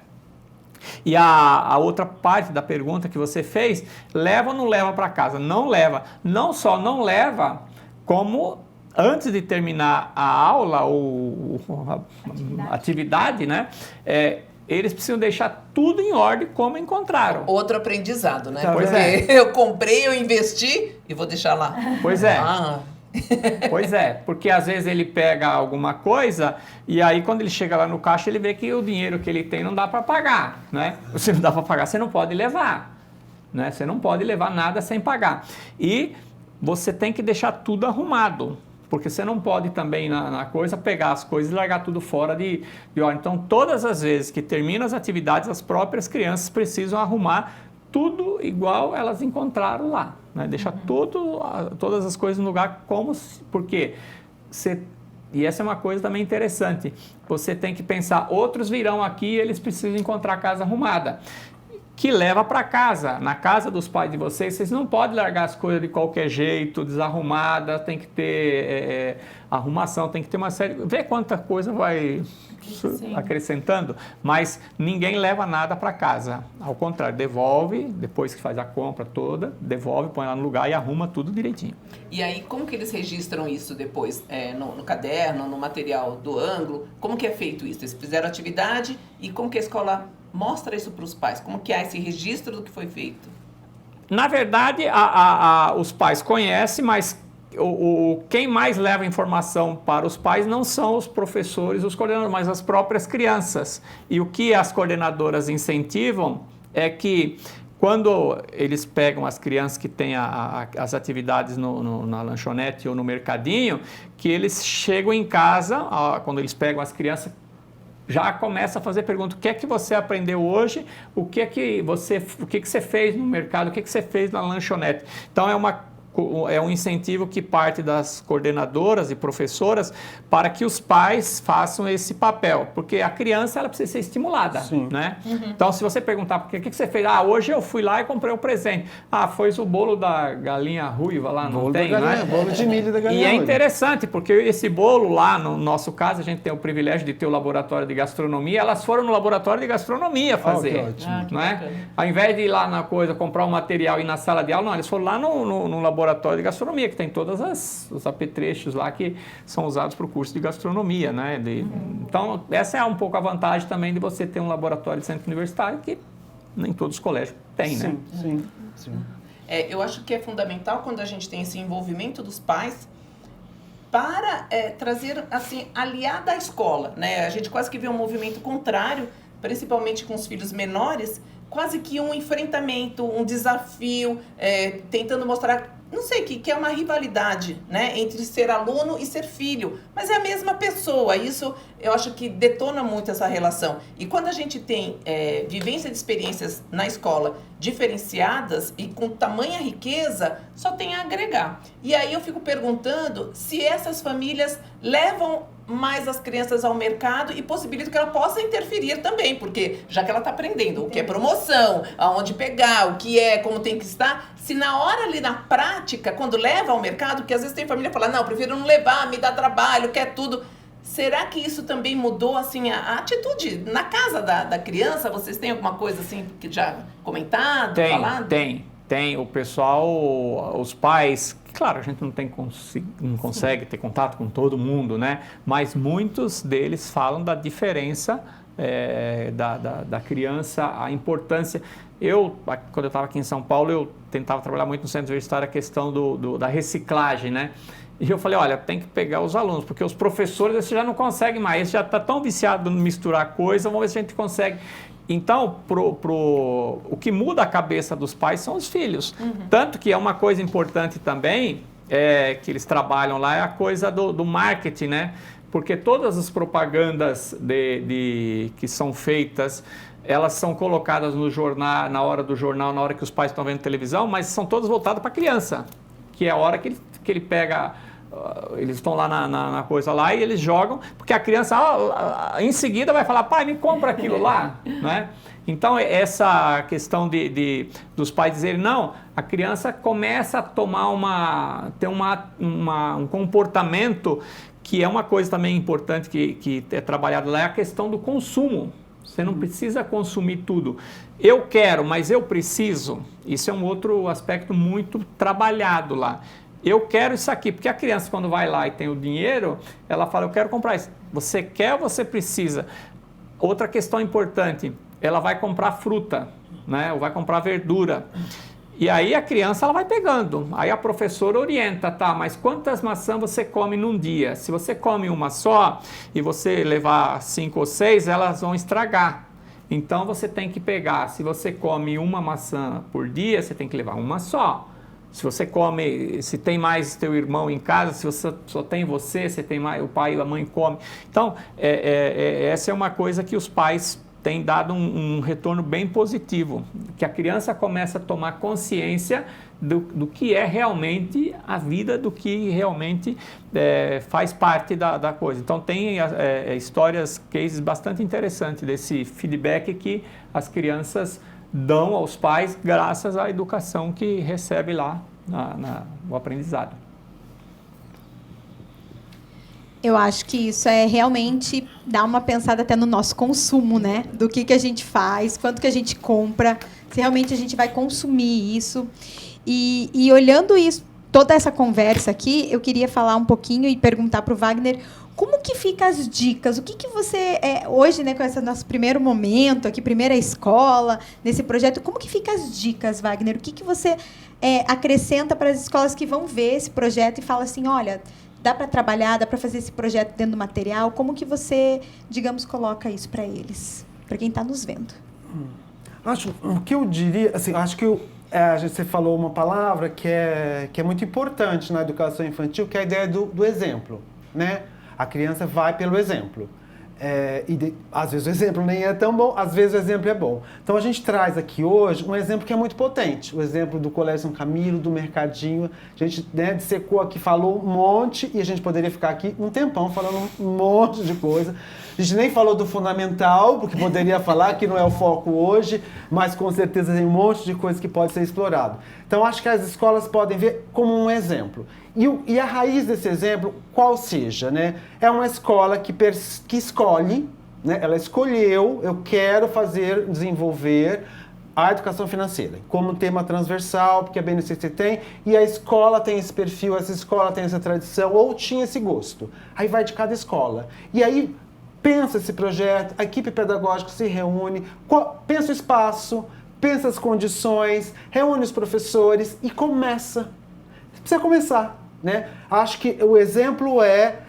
E a outra parte da pergunta que você fez, leva ou não leva para casa? Não leva. Não só não leva, como antes de terminar a aula ou a atividade, né? Eles precisam deixar tudo em ordem como encontraram. Outro aprendizado, né? Tá, porque eu comprei, eu investi e vou deixar lá. Pois é. Pois é, porque às vezes ele pega alguma coisa e aí quando ele chega lá no caixa ele vê que o dinheiro que ele tem não dá para pagar, né? Se não dá para pagar, você não pode levar, né? Você não pode levar nada sem pagar. E você tem que deixar tudo arrumado. Porque você não pode também na coisa pegar as coisas e largar tudo fora de ordem. Então, todas as vezes que terminam as atividades, as próprias crianças precisam arrumar tudo igual elas encontraram lá. Né? Deixar todas as coisas no lugar porque e essa é uma coisa também interessante. Você tem que pensar, outros virão aqui e eles precisam encontrar a casa arrumada. que leva para casa. Na casa dos pais de vocês, vocês não podem largar as coisas de qualquer jeito, desarrumada, tem que ter arrumação, tem que ter uma série... Vê quanta coisa vai acrescentando, mas ninguém leva nada para casa. Ao contrário, devolve, depois que faz a compra toda, devolve, põe lá no lugar e arruma tudo direitinho. E aí, como que eles registram isso depois? No caderno, no material do ângulo? Como que é feito isso? Eles fizeram atividade e como que a escola mostra isso para os pais? Como que há esse registro do que foi feito? Na verdade, os pais conhecem, mas quem mais leva informação para os pais não são os professores, os coordenadores, mas as próprias crianças. E o que as coordenadoras incentivam é que quando eles pegam as crianças que têm as atividades na lanchonete ou no mercadinho, que eles chegam em casa, quando eles pegam as crianças, já começa a fazer pergunta: o que é que você aprendeu hoje? O que você fez no mercado? O que você fez na lanchonete? Então é um incentivo que parte das coordenadoras e professoras para que os pais façam esse papel, porque a criança ela precisa ser estimulada, né? Então, se você perguntar o que você fez, hoje eu fui lá e comprei um presente. Foi o bolo da galinha ruiva lá, não tem, né? Bolo de milho da galinha ruiva. E é ruiva. Interessante, porque esse bolo lá, no nosso caso, a gente tem o privilégio de ter o laboratório de gastronomia, elas foram no laboratório de gastronomia fazer, que ótimo. né? Ao invés de ir lá na coisa, comprar um material e ir na sala de aula, não, eles foram lá no laboratório de gastronomia, que tem todos os apetrechos lá que são usados para o curso de gastronomia, né? Então, essa é um pouco a vantagem também de você ter um laboratório de centro universitário que nem todos os colégios têm, né? Sim. Eu acho que é fundamental quando a gente tem esse envolvimento dos pais para trazer, assim, aliada à escola, né? A gente quase que vê um movimento contrário, principalmente com os filhos menores, quase que um enfrentamento, um desafio, tentando mostrar, não sei, que é uma rivalidade, né, entre ser aluno e ser filho, mas é a mesma pessoa. Isso eu acho que detona muito essa relação. E quando a gente tem vivência de experiências na escola diferenciadas e com tamanha riqueza, só tem a agregar. E aí eu fico perguntando se essas famílias levam mais as crianças ao mercado e possibilitam que ela possa interferir também, porque já que ela está aprendendo o que é promoção, aonde pegar, o que como tem que estar, se na hora ali na prática, quando leva ao mercado, porque às vezes tem família que fala, não, prefiro não levar, me dá trabalho, quer tudo. Será que isso também mudou, assim, a atitude na casa da criança? Vocês têm alguma coisa, assim, que já comentado, falado? Tem. O pessoal, os pais, claro, a gente não consegue ter contato com todo mundo, né? Mas muitos deles falam da diferença da criança, a importância. Quando eu estava aqui em São Paulo, eu tentava trabalhar muito no centro universitário a questão da reciclagem, né? E eu falei, olha, tem que pegar os alunos, porque os professores eles já não conseguem mais, eles já estão tão viciados em misturar coisa, vamos ver se a gente consegue. Então, o que muda a cabeça dos pais são os filhos. Tanto que é uma coisa importante também, que eles trabalham lá, é a coisa do marketing, né? Porque todas as propagandas que são feitas, elas são colocadas no jornal, na hora do jornal, na hora que os pais estão vendo televisão, mas são todas voltadas para a criança, que é a hora que ele pega... Eles estão lá na coisa lá e eles jogam, porque a criança em seguida vai falar, pai, me compra aquilo lá, né? Então essa questão dos pais dizerem não, a criança começa a ter um comportamento que é uma coisa também importante que é trabalhada lá, é a questão do consumo. Você não precisa consumir tudo. Eu quero, mas eu preciso. Isso é um outro aspecto muito trabalhado lá. Eu quero isso aqui, porque a criança quando vai lá e tem o dinheiro, ela fala, eu quero comprar isso. Você quer ou você precisa? Outra questão importante, ela vai comprar fruta, né? Ou vai comprar verdura. E aí a criança ela vai pegando. Aí a professora orienta, tá, mas quantas maçãs você come num dia? Se você come uma só e você levar 5 ou 6, elas vão estragar. Então você tem que pegar, se você come uma maçã por dia, você tem que levar uma só. Se tem mais teu irmão em casa, se você só tem você tem mais, o pai e a mãe comem. Então, essa é uma coisa que os pais têm dado um retorno bem positivo, que a criança começa a tomar consciência do que é realmente a vida, do que realmente faz parte da coisa. Então, tem histórias, cases bastante interessantes desse feedback que as crianças dão aos pais graças à educação que recebe lá no aprendizado. Eu acho que isso é realmente dar uma pensada até no nosso consumo, né? Do que a gente faz, quanto que a gente compra, se realmente a gente vai consumir isso. E olhando isso, toda essa conversa aqui, eu queria falar um pouquinho e perguntar para o Wagner como que fica as dicas? O que você, hoje, né, com esse nosso primeiro momento aqui, primeira escola, nesse projeto, como que fica as dicas, Wagner? O que você acrescenta para as escolas que vão ver esse projeto e fala assim, olha, dá para trabalhar, dá para fazer esse projeto dentro do material? Como que você, digamos, coloca isso para eles, para quem está nos vendo? O que eu diria, assim, acho que você falou uma palavra que é muito importante na educação infantil, que é a ideia do exemplo, né? A criança vai pelo exemplo. Às vezes o exemplo nem é tão bom, às vezes o exemplo é bom. Então a gente traz aqui hoje um exemplo que é muito potente. O exemplo do Colégio São Camilo, do Mercadinho. A gente, né, dissecou aqui, falou um monte, e a gente poderia ficar aqui um tempão falando um monte de coisa. A gente nem falou do fundamental, porque poderia falar, que não é o foco hoje, mas com certeza tem um monte de coisa que pode ser explorado. Então acho que as escolas podem ver como um exemplo. E a raiz desse exemplo, qual seja, né? É uma escola que escolhe, né? Ela escolheu, eu quero desenvolver a educação financeira como tema transversal, porque a BNCC tem, e a escola tem esse perfil, essa escola tem essa tradição, ou tinha esse gosto. Aí vai de cada escola. E aí pensa esse projeto, a equipe pedagógica se reúne, pensa o espaço, pensa as condições, reúne os professores e começa. Precisa começar, né? Acho que o exemplo é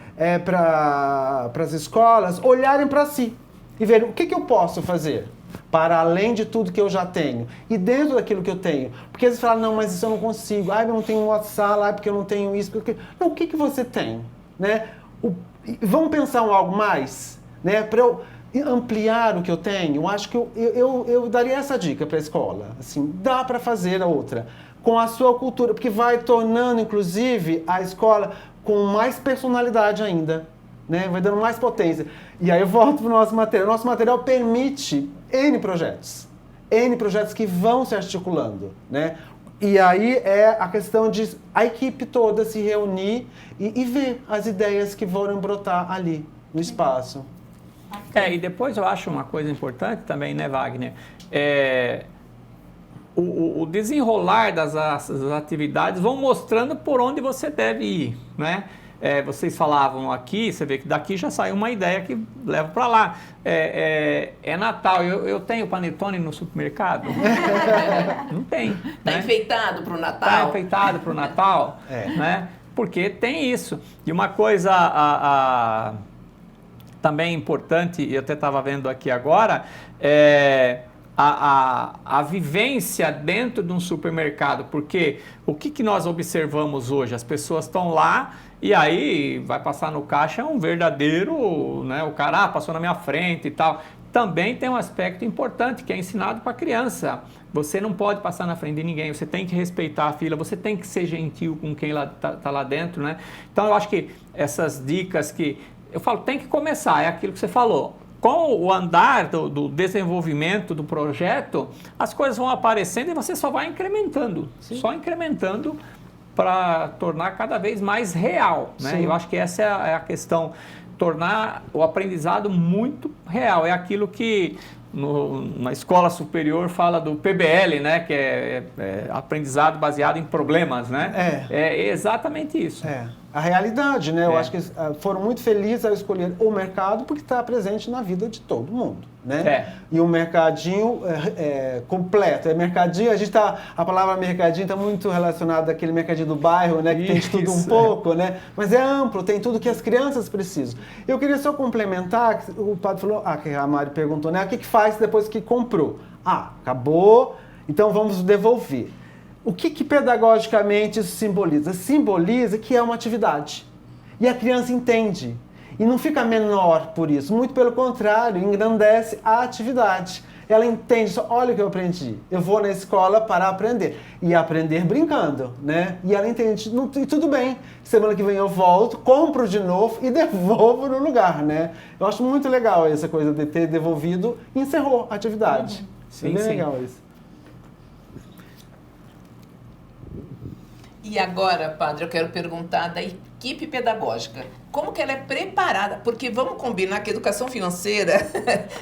para as escolas olharem para si e verem o que eu posso fazer para além de tudo que eu já tenho e dentro daquilo que eu tenho. Porque eles falam, não, mas isso eu não consigo, eu não tenho WhatsApp, porque eu não tenho isso, porque... Não, o que você tem, né? Vamos pensar em algo mais, né? Para eu ampliar o que eu tenho, eu acho que eu daria essa dica para a escola. Assim, dá para fazer a outra com a sua cultura, porque vai tornando, inclusive, a escola com mais personalidade ainda, né? Vai dando mais potência. E aí eu volto para o nosso material. O nosso material permite N projetos que vão se articulando, né? E aí é a questão de a equipe toda se reunir e ver as ideias que vão brotar ali, no espaço. E depois eu acho uma coisa importante também, né, Wagner? O desenrolar das atividades vão mostrando por onde você deve ir, né? Vocês falavam aqui, você vê que daqui já saiu uma ideia que leva para lá. É Natal, eu tenho panetone no supermercado? Não tem. Está né? enfeitado para o Natal? Está enfeitado para o Natal, né? Porque tem isso. E uma coisa também importante, eu até estava vendo aqui agora, a vivência dentro de um supermercado, porque o que nós observamos hoje? As pessoas estão lá e aí vai passar no caixa, é um verdadeiro, né? O cara passou na minha frente e tal. Também tem um aspecto importante que é ensinado para a criança. Você não pode passar na frente de ninguém, você tem que respeitar a fila, você tem que ser gentil com quem está lá dentro, né? Então eu acho que essas dicas que eu falo, tem que começar, é aquilo que você falou. Com o andar do desenvolvimento do projeto, as coisas vão aparecendo e você só vai incrementando. Sim. Só incrementando para tornar cada vez mais real, né? Eu acho que essa é a questão, tornar o aprendizado muito real. É aquilo que na escola superior fala do PBL, né? Que é aprendizado baseado em problemas, né? É exatamente isso. A realidade, né? Eu acho que foram muito felizes ao escolher o mercado porque está presente na vida de todo mundo, né? E um mercadinho completo. Mercadinho, a palavra mercadinho está muito relacionada àquele mercadinho do bairro, né? Que tem de tudo um pouco, né? Mas é amplo, tem tudo que as crianças precisam. Eu queria só complementar, o padre falou, que a Mari perguntou, né? O que faz depois que comprou? Acabou, então vamos devolver. O que pedagogicamente isso simboliza? Simboliza que é uma atividade. E a criança entende. E não fica menor por isso. Muito pelo contrário, engrandece a atividade. Ela entende, olha o que eu aprendi. Eu vou na escola para aprender. E aprender brincando, né? E ela entende, e tudo bem. Semana que vem eu volto, compro de novo e devolvo no lugar, né? Eu acho muito legal essa coisa de ter devolvido e encerrou a atividade. Sim, bem legal isso. E agora, padre, eu quero perguntar da equipe pedagógica. Como que ela é preparada? Porque vamos combinar que a educação financeira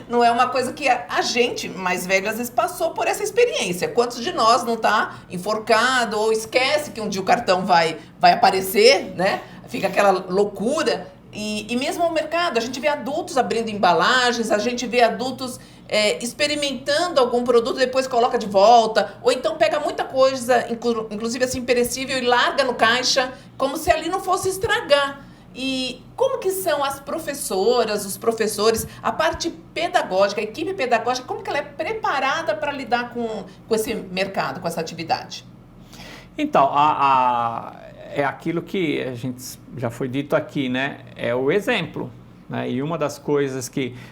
não é uma coisa que a gente, mais velho, às vezes passou por essa experiência. Quantos de nós não tá enforcado ou esquece que um dia o cartão vai aparecer, né? Fica aquela loucura. E mesmo o mercado, a gente vê adultos abrindo embalagens, a gente vê adultos experimentando algum produto, depois coloca de volta, ou então pega muita coisa, inclusive assim, perecível, e larga no caixa, como se ali não fosse estragar. E como que são as professoras, os professores, a parte pedagógica, a equipe pedagógica, como que ela é preparada para lidar com esse mercado, com essa atividade? Então, é aquilo que a gente já foi dito aqui, né? É o exemplo. Né? E uma das coisas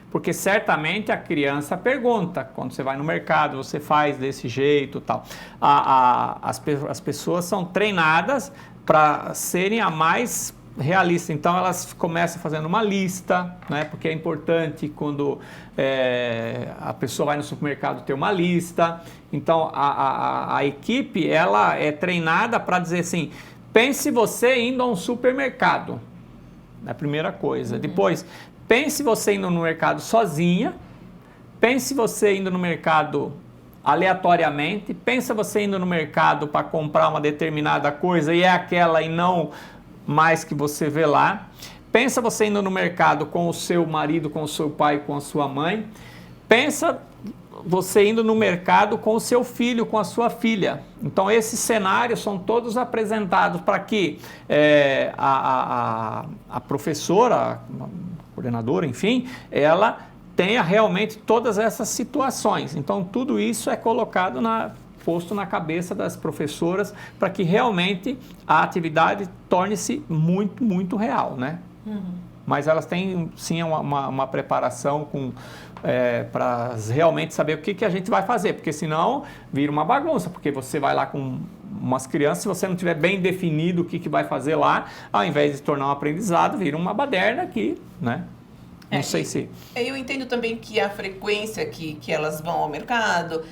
porque certamente a criança pergunta, quando você vai no mercado, você faz desse jeito, tal. As pessoas são treinadas para serem a mais realista, então elas começam fazendo uma lista, né? Porque é importante quando a pessoa vai no supermercado ter uma lista. Então a equipe ela é treinada para dizer assim: pense você indo a um supermercado, é a primeira coisa. Depois, pense você indo no mercado sozinha, pense você indo no mercado aleatoriamente, pensa você indo no mercado para comprar uma determinada coisa e é aquela e não mais que você vê lá. Pensa você indo no mercado com o seu marido, com o seu pai, com a sua mãe. Pensa você indo no mercado com o seu filho, com a sua filha. Então, esses cenários são todos apresentados para que a professora, a coordenadora, enfim, ela tenha realmente todas essas situações. Então, tudo isso é colocado posto na cabeça das professoras para que realmente a atividade torne-se muito, muito real, né? Mas elas têm, sim, uma preparação para realmente saber o que a gente vai fazer, porque senão vira uma bagunça, porque você vai lá com umas crianças, se você não tiver bem definido o que vai fazer lá, ao invés de se tornar um aprendizado, vira uma baderna aqui, né? Não sei se... Eu entendo também que a frequência que elas vão ao mercado,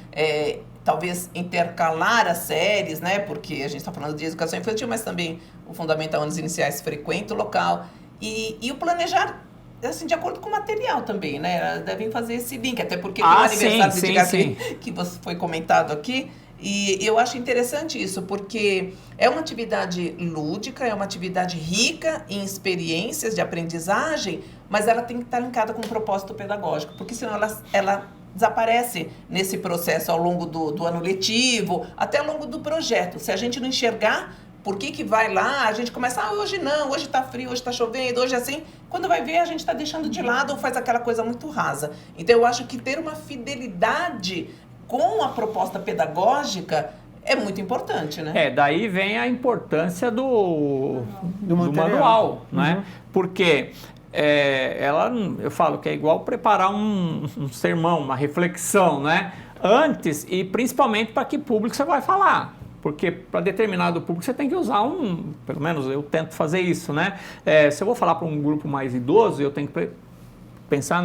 talvez intercalar as séries, né? Porque a gente está falando de educação infantil, mas também o Fundamental Anos Iniciais frequenta o local. E o planejar, assim, de acordo com o material também, né? Elas devem fazer esse link, até porque tem o aniversário de Edgar que foi comentado aqui. E eu acho interessante isso, porque é uma atividade lúdica, é uma atividade rica em experiências de aprendizagem, mas ela tem que estar linkada com um propósito pedagógico, porque senão ela desaparece nesse processo ao longo do ano letivo, até ao longo do projeto. Se a gente não enxergar por que vai lá, a gente começa, hoje não, hoje está frio, hoje está chovendo, hoje assim. Quando vai ver, a gente está deixando de lado ou faz aquela coisa muito rasa. Então, eu acho que ter uma fidelidade com a proposta pedagógica é muito importante, né? Daí vem a importância do manual, né? Porque eu falo que é igual preparar um sermão, uma reflexão, né? Antes e principalmente para que público você vai falar. Porque para determinado público você tem que usar pelo menos eu tento fazer isso, né? Se eu vou falar para um grupo mais idoso, eu tenho que pensar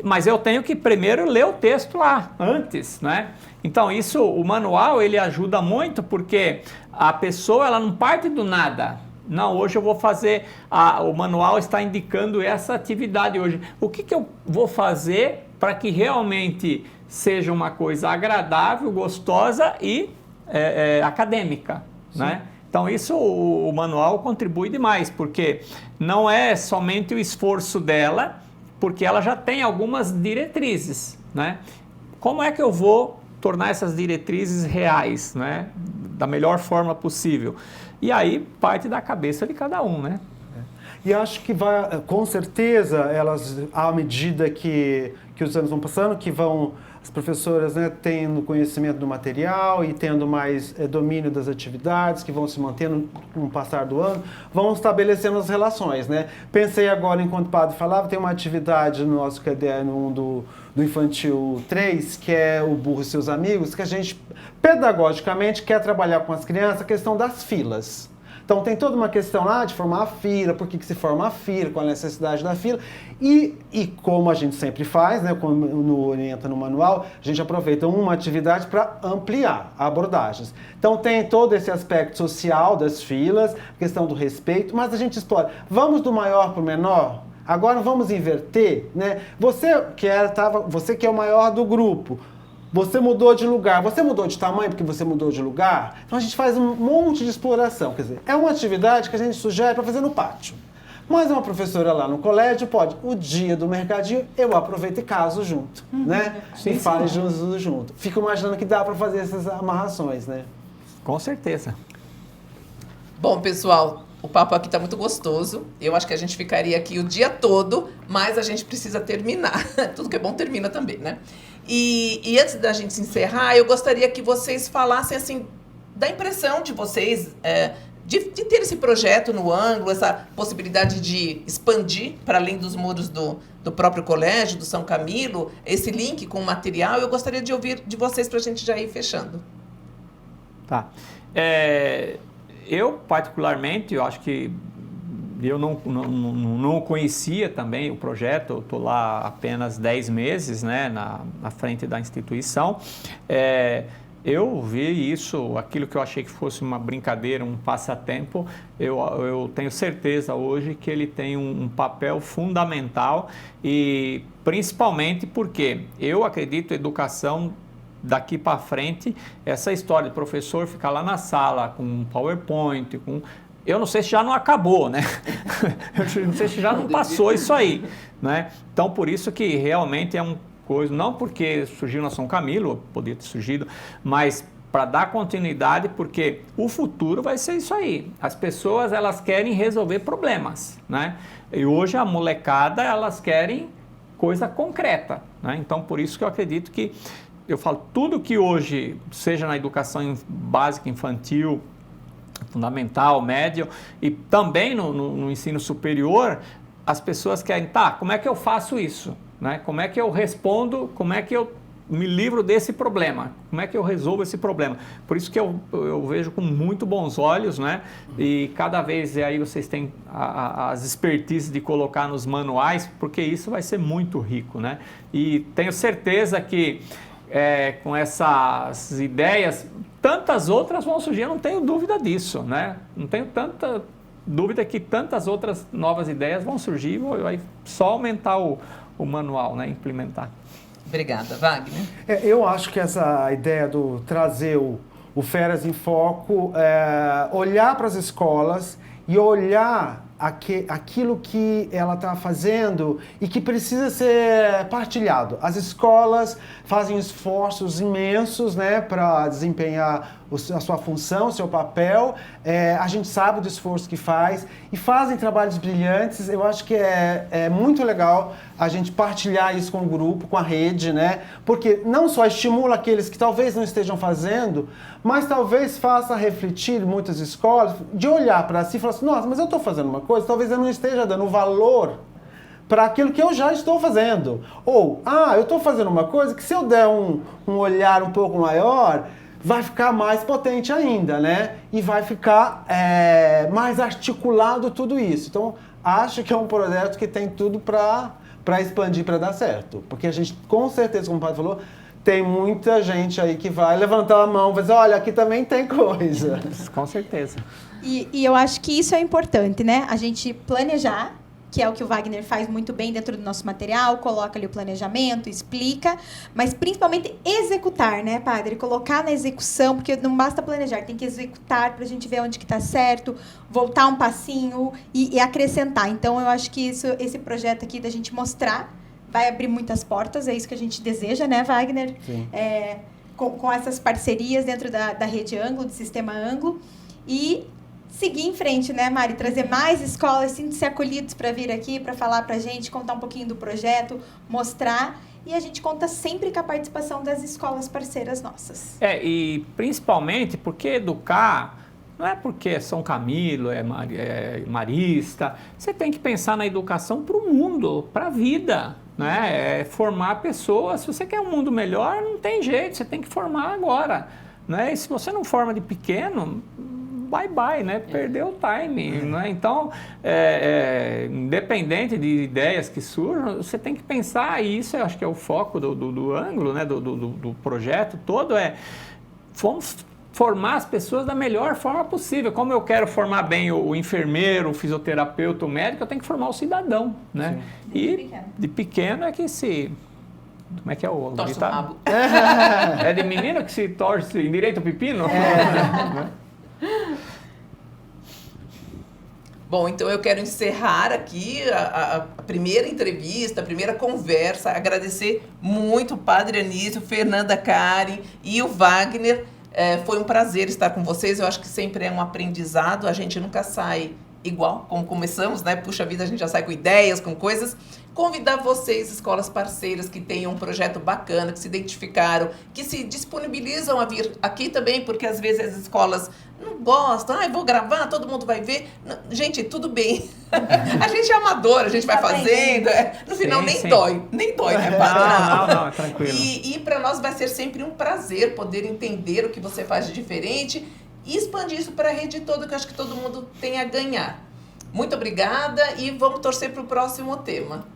mas eu tenho que primeiro ler o texto lá, antes, né? Então, o manual, ele ajuda muito porque a pessoa, ela não parte do nada. Não, hoje eu vou fazer, o manual está indicando essa atividade hoje. O que eu vou fazer para que realmente seja uma coisa agradável, gostosa e acadêmica, né? Então, o manual contribui demais, porque não é somente o esforço dela, porque ela já tem algumas diretrizes, né? Como é que eu vou tornar essas diretrizes reais, né? Da melhor forma possível? E aí, parte da cabeça de cada um, né? E acho que com certeza, elas, à medida que os anos vão passando, as professoras, né, tendo conhecimento do material e tendo mais domínio das atividades, que vão se mantendo com o passar do ano, vão estabelecendo as relações, né? Pensei agora, enquanto o padre falava, tem uma atividade no nosso caderno do Infantil 3, que é o Burro e Seus Amigos, que a gente, pedagogicamente, quer trabalhar com as crianças a questão das filas. Então tem toda uma questão lá de formar a fila, por que se forma a fila, qual a necessidade da fila. E como a gente sempre faz, né, quando orienta no manual, a gente aproveita uma atividade para ampliar abordagens. Então tem todo esse aspecto social das filas, questão do respeito, mas a gente explora. Vamos do maior para o menor? Agora vamos inverter, né? Você que é o maior do grupo, você mudou de lugar, você mudou de tamanho porque você mudou de lugar? Então a gente faz um monte de exploração, quer dizer, é uma atividade que a gente sugere para fazer no pátio. Mas uma professora lá no colégio pode, o dia do mercadinho, eu aproveito e caso junto, né? Sim, e faz junto. Fico imaginando que dá para fazer essas amarrações, né? Com certeza. Bom, pessoal, o papo aqui está muito gostoso. Eu acho que a gente ficaria aqui o dia todo, mas a gente precisa terminar. Tudo que é bom termina também, né? E antes da gente encerrar, eu gostaria que vocês falassem, assim, da impressão de vocês, de ter esse projeto no ângulo, essa possibilidade de expandir para além dos muros do próprio colégio, do São Camilo, esse link com o material. Eu gostaria de ouvir de vocês para a gente já ir fechando. Tá. Eu, particularmente, eu acho que eu não conhecia também o projeto, eu estou lá apenas 10 meses, né, na frente da instituição. Eu vi isso, aquilo que eu achei que fosse uma brincadeira, um passatempo, eu tenho certeza hoje que ele tem um papel fundamental e principalmente porque eu acredito que a educação daqui para frente, essa história de professor ficar lá na sala com um PowerPoint, eu não sei se já não acabou, né? Eu não sei se já não passou isso aí, né? Então, por isso que realmente é uma coisa, não porque surgiu na São Camilo, poderia ter surgido, mas para dar continuidade, porque o futuro vai ser isso aí. As pessoas, elas querem resolver problemas, né? E hoje a molecada, elas querem coisa concreta, né? Então, por isso que eu acredito que eu falo, tudo que hoje, seja na educação básica, infantil, fundamental, médio e também no ensino superior, as pessoas querem, tá, como é que eu faço isso? Né? Como é que eu respondo, como é que eu me livro desse problema? Como é que eu resolvo esse problema? Por isso que eu vejo com muito bons olhos, né? E cada vez aí vocês têm as expertises de colocar nos manuais, porque isso vai ser muito rico, né? E tenho certeza que com essas ideias, tantas outras vão surgir, eu não tenho dúvida disso, né? Não tenho tanta dúvida que tantas outras novas ideias vão surgir, vai só aumentar o manual, né? Implementar. Obrigada. Wagner? Eu acho que essa ideia do trazer o Feras em Foco, olhar para as escolas e olhar aquilo que ela está fazendo e que precisa ser partilhado. As escolas fazem esforços imensos, né, para desempenhar a sua função, o seu papel. A gente sabe do esforço que faz e fazem trabalhos brilhantes. Eu acho que é muito legal a gente partilhar isso com o grupo, com a rede, né? Porque não só estimula aqueles que talvez não estejam fazendo, mas talvez faça refletir muitas escolas de olhar para si e falar assim, nossa, mas eu estou fazendo uma coisa, talvez eu não esteja dando valor para aquilo que eu já estou fazendo. Ou, eu estou fazendo uma coisa que se eu der um olhar um pouco maior, vai ficar mais potente ainda, né? E vai ficar mais articulado tudo isso. Então, acho que é um projeto que tem tudo para expandir, para dar certo. Porque a gente, com certeza, como o padre falou, tem muita gente aí que vai levantar a mão e vai dizer, olha, aqui também tem coisa. Com certeza. E eu acho que isso é importante, né? A gente planejar, que é o que o Wagner faz muito bem dentro do nosso material, coloca ali o planejamento, explica, mas principalmente executar, né, padre? Colocar na execução, porque não basta planejar, tem que executar para a gente ver onde que está certo, voltar um passinho e acrescentar. Então, eu acho que esse projeto aqui da gente mostrar vai abrir muitas portas, é isso que a gente deseja, né, Wagner? Sim. Com essas parcerias dentro da rede Ângulo, do sistema Ângulo, e seguir em frente, né, Mari? Trazer mais escolas, sintam-se acolhidos para vir aqui, para falar para a gente, contar um pouquinho do projeto, mostrar. E a gente conta sempre com a participação das escolas parceiras nossas. E principalmente porque educar não é porque é São Camilo, é Marista. Você tem que pensar na educação para o mundo, para a vida, né? Formar pessoas. Se você quer um mundo melhor, não tem jeito, você tem que formar agora, né? E se você não forma de pequeno, bye-bye, né? Perdeu o timing, né? Então, independente de ideias que surjam, você tem que pensar, e isso eu acho que é o foco do ângulo, né? do projeto todo, vamos formar as pessoas da melhor forma possível. Como eu quero formar bem o enfermeiro, o fisioterapeuta, o médico, eu tenho que formar o cidadão, né? Sim. E de pequeno é que se... Como é que é o Torce o rabo. É de menino que se torce endireita o pepino? Bom, então eu quero encerrar aqui a primeira entrevista, a primeira conversa, agradecer muito o Padre Anísio, Fernanda Karen e o Wagner. Foi um prazer estar com vocês, eu acho que sempre é um aprendizado, a gente nunca sai igual como começamos, né? Puxa vida, a gente já sai com ideias, com coisas. Convidar vocês, escolas parceiras que tenham um projeto bacana, que se identificaram, que se disponibilizam a vir aqui também, porque às vezes as escolas não gostam, vou gravar, todo mundo vai ver. Não, gente, tudo bem. A gente é amador, a gente vai fazendo. No final nem dói, né, Padre? Não, é tranquilo. E para nós vai ser sempre um prazer poder entender o que você faz de diferente e expandir isso para a rede toda, que eu acho que todo mundo tem a ganhar. Muito obrigada e vamos torcer para o próximo tema.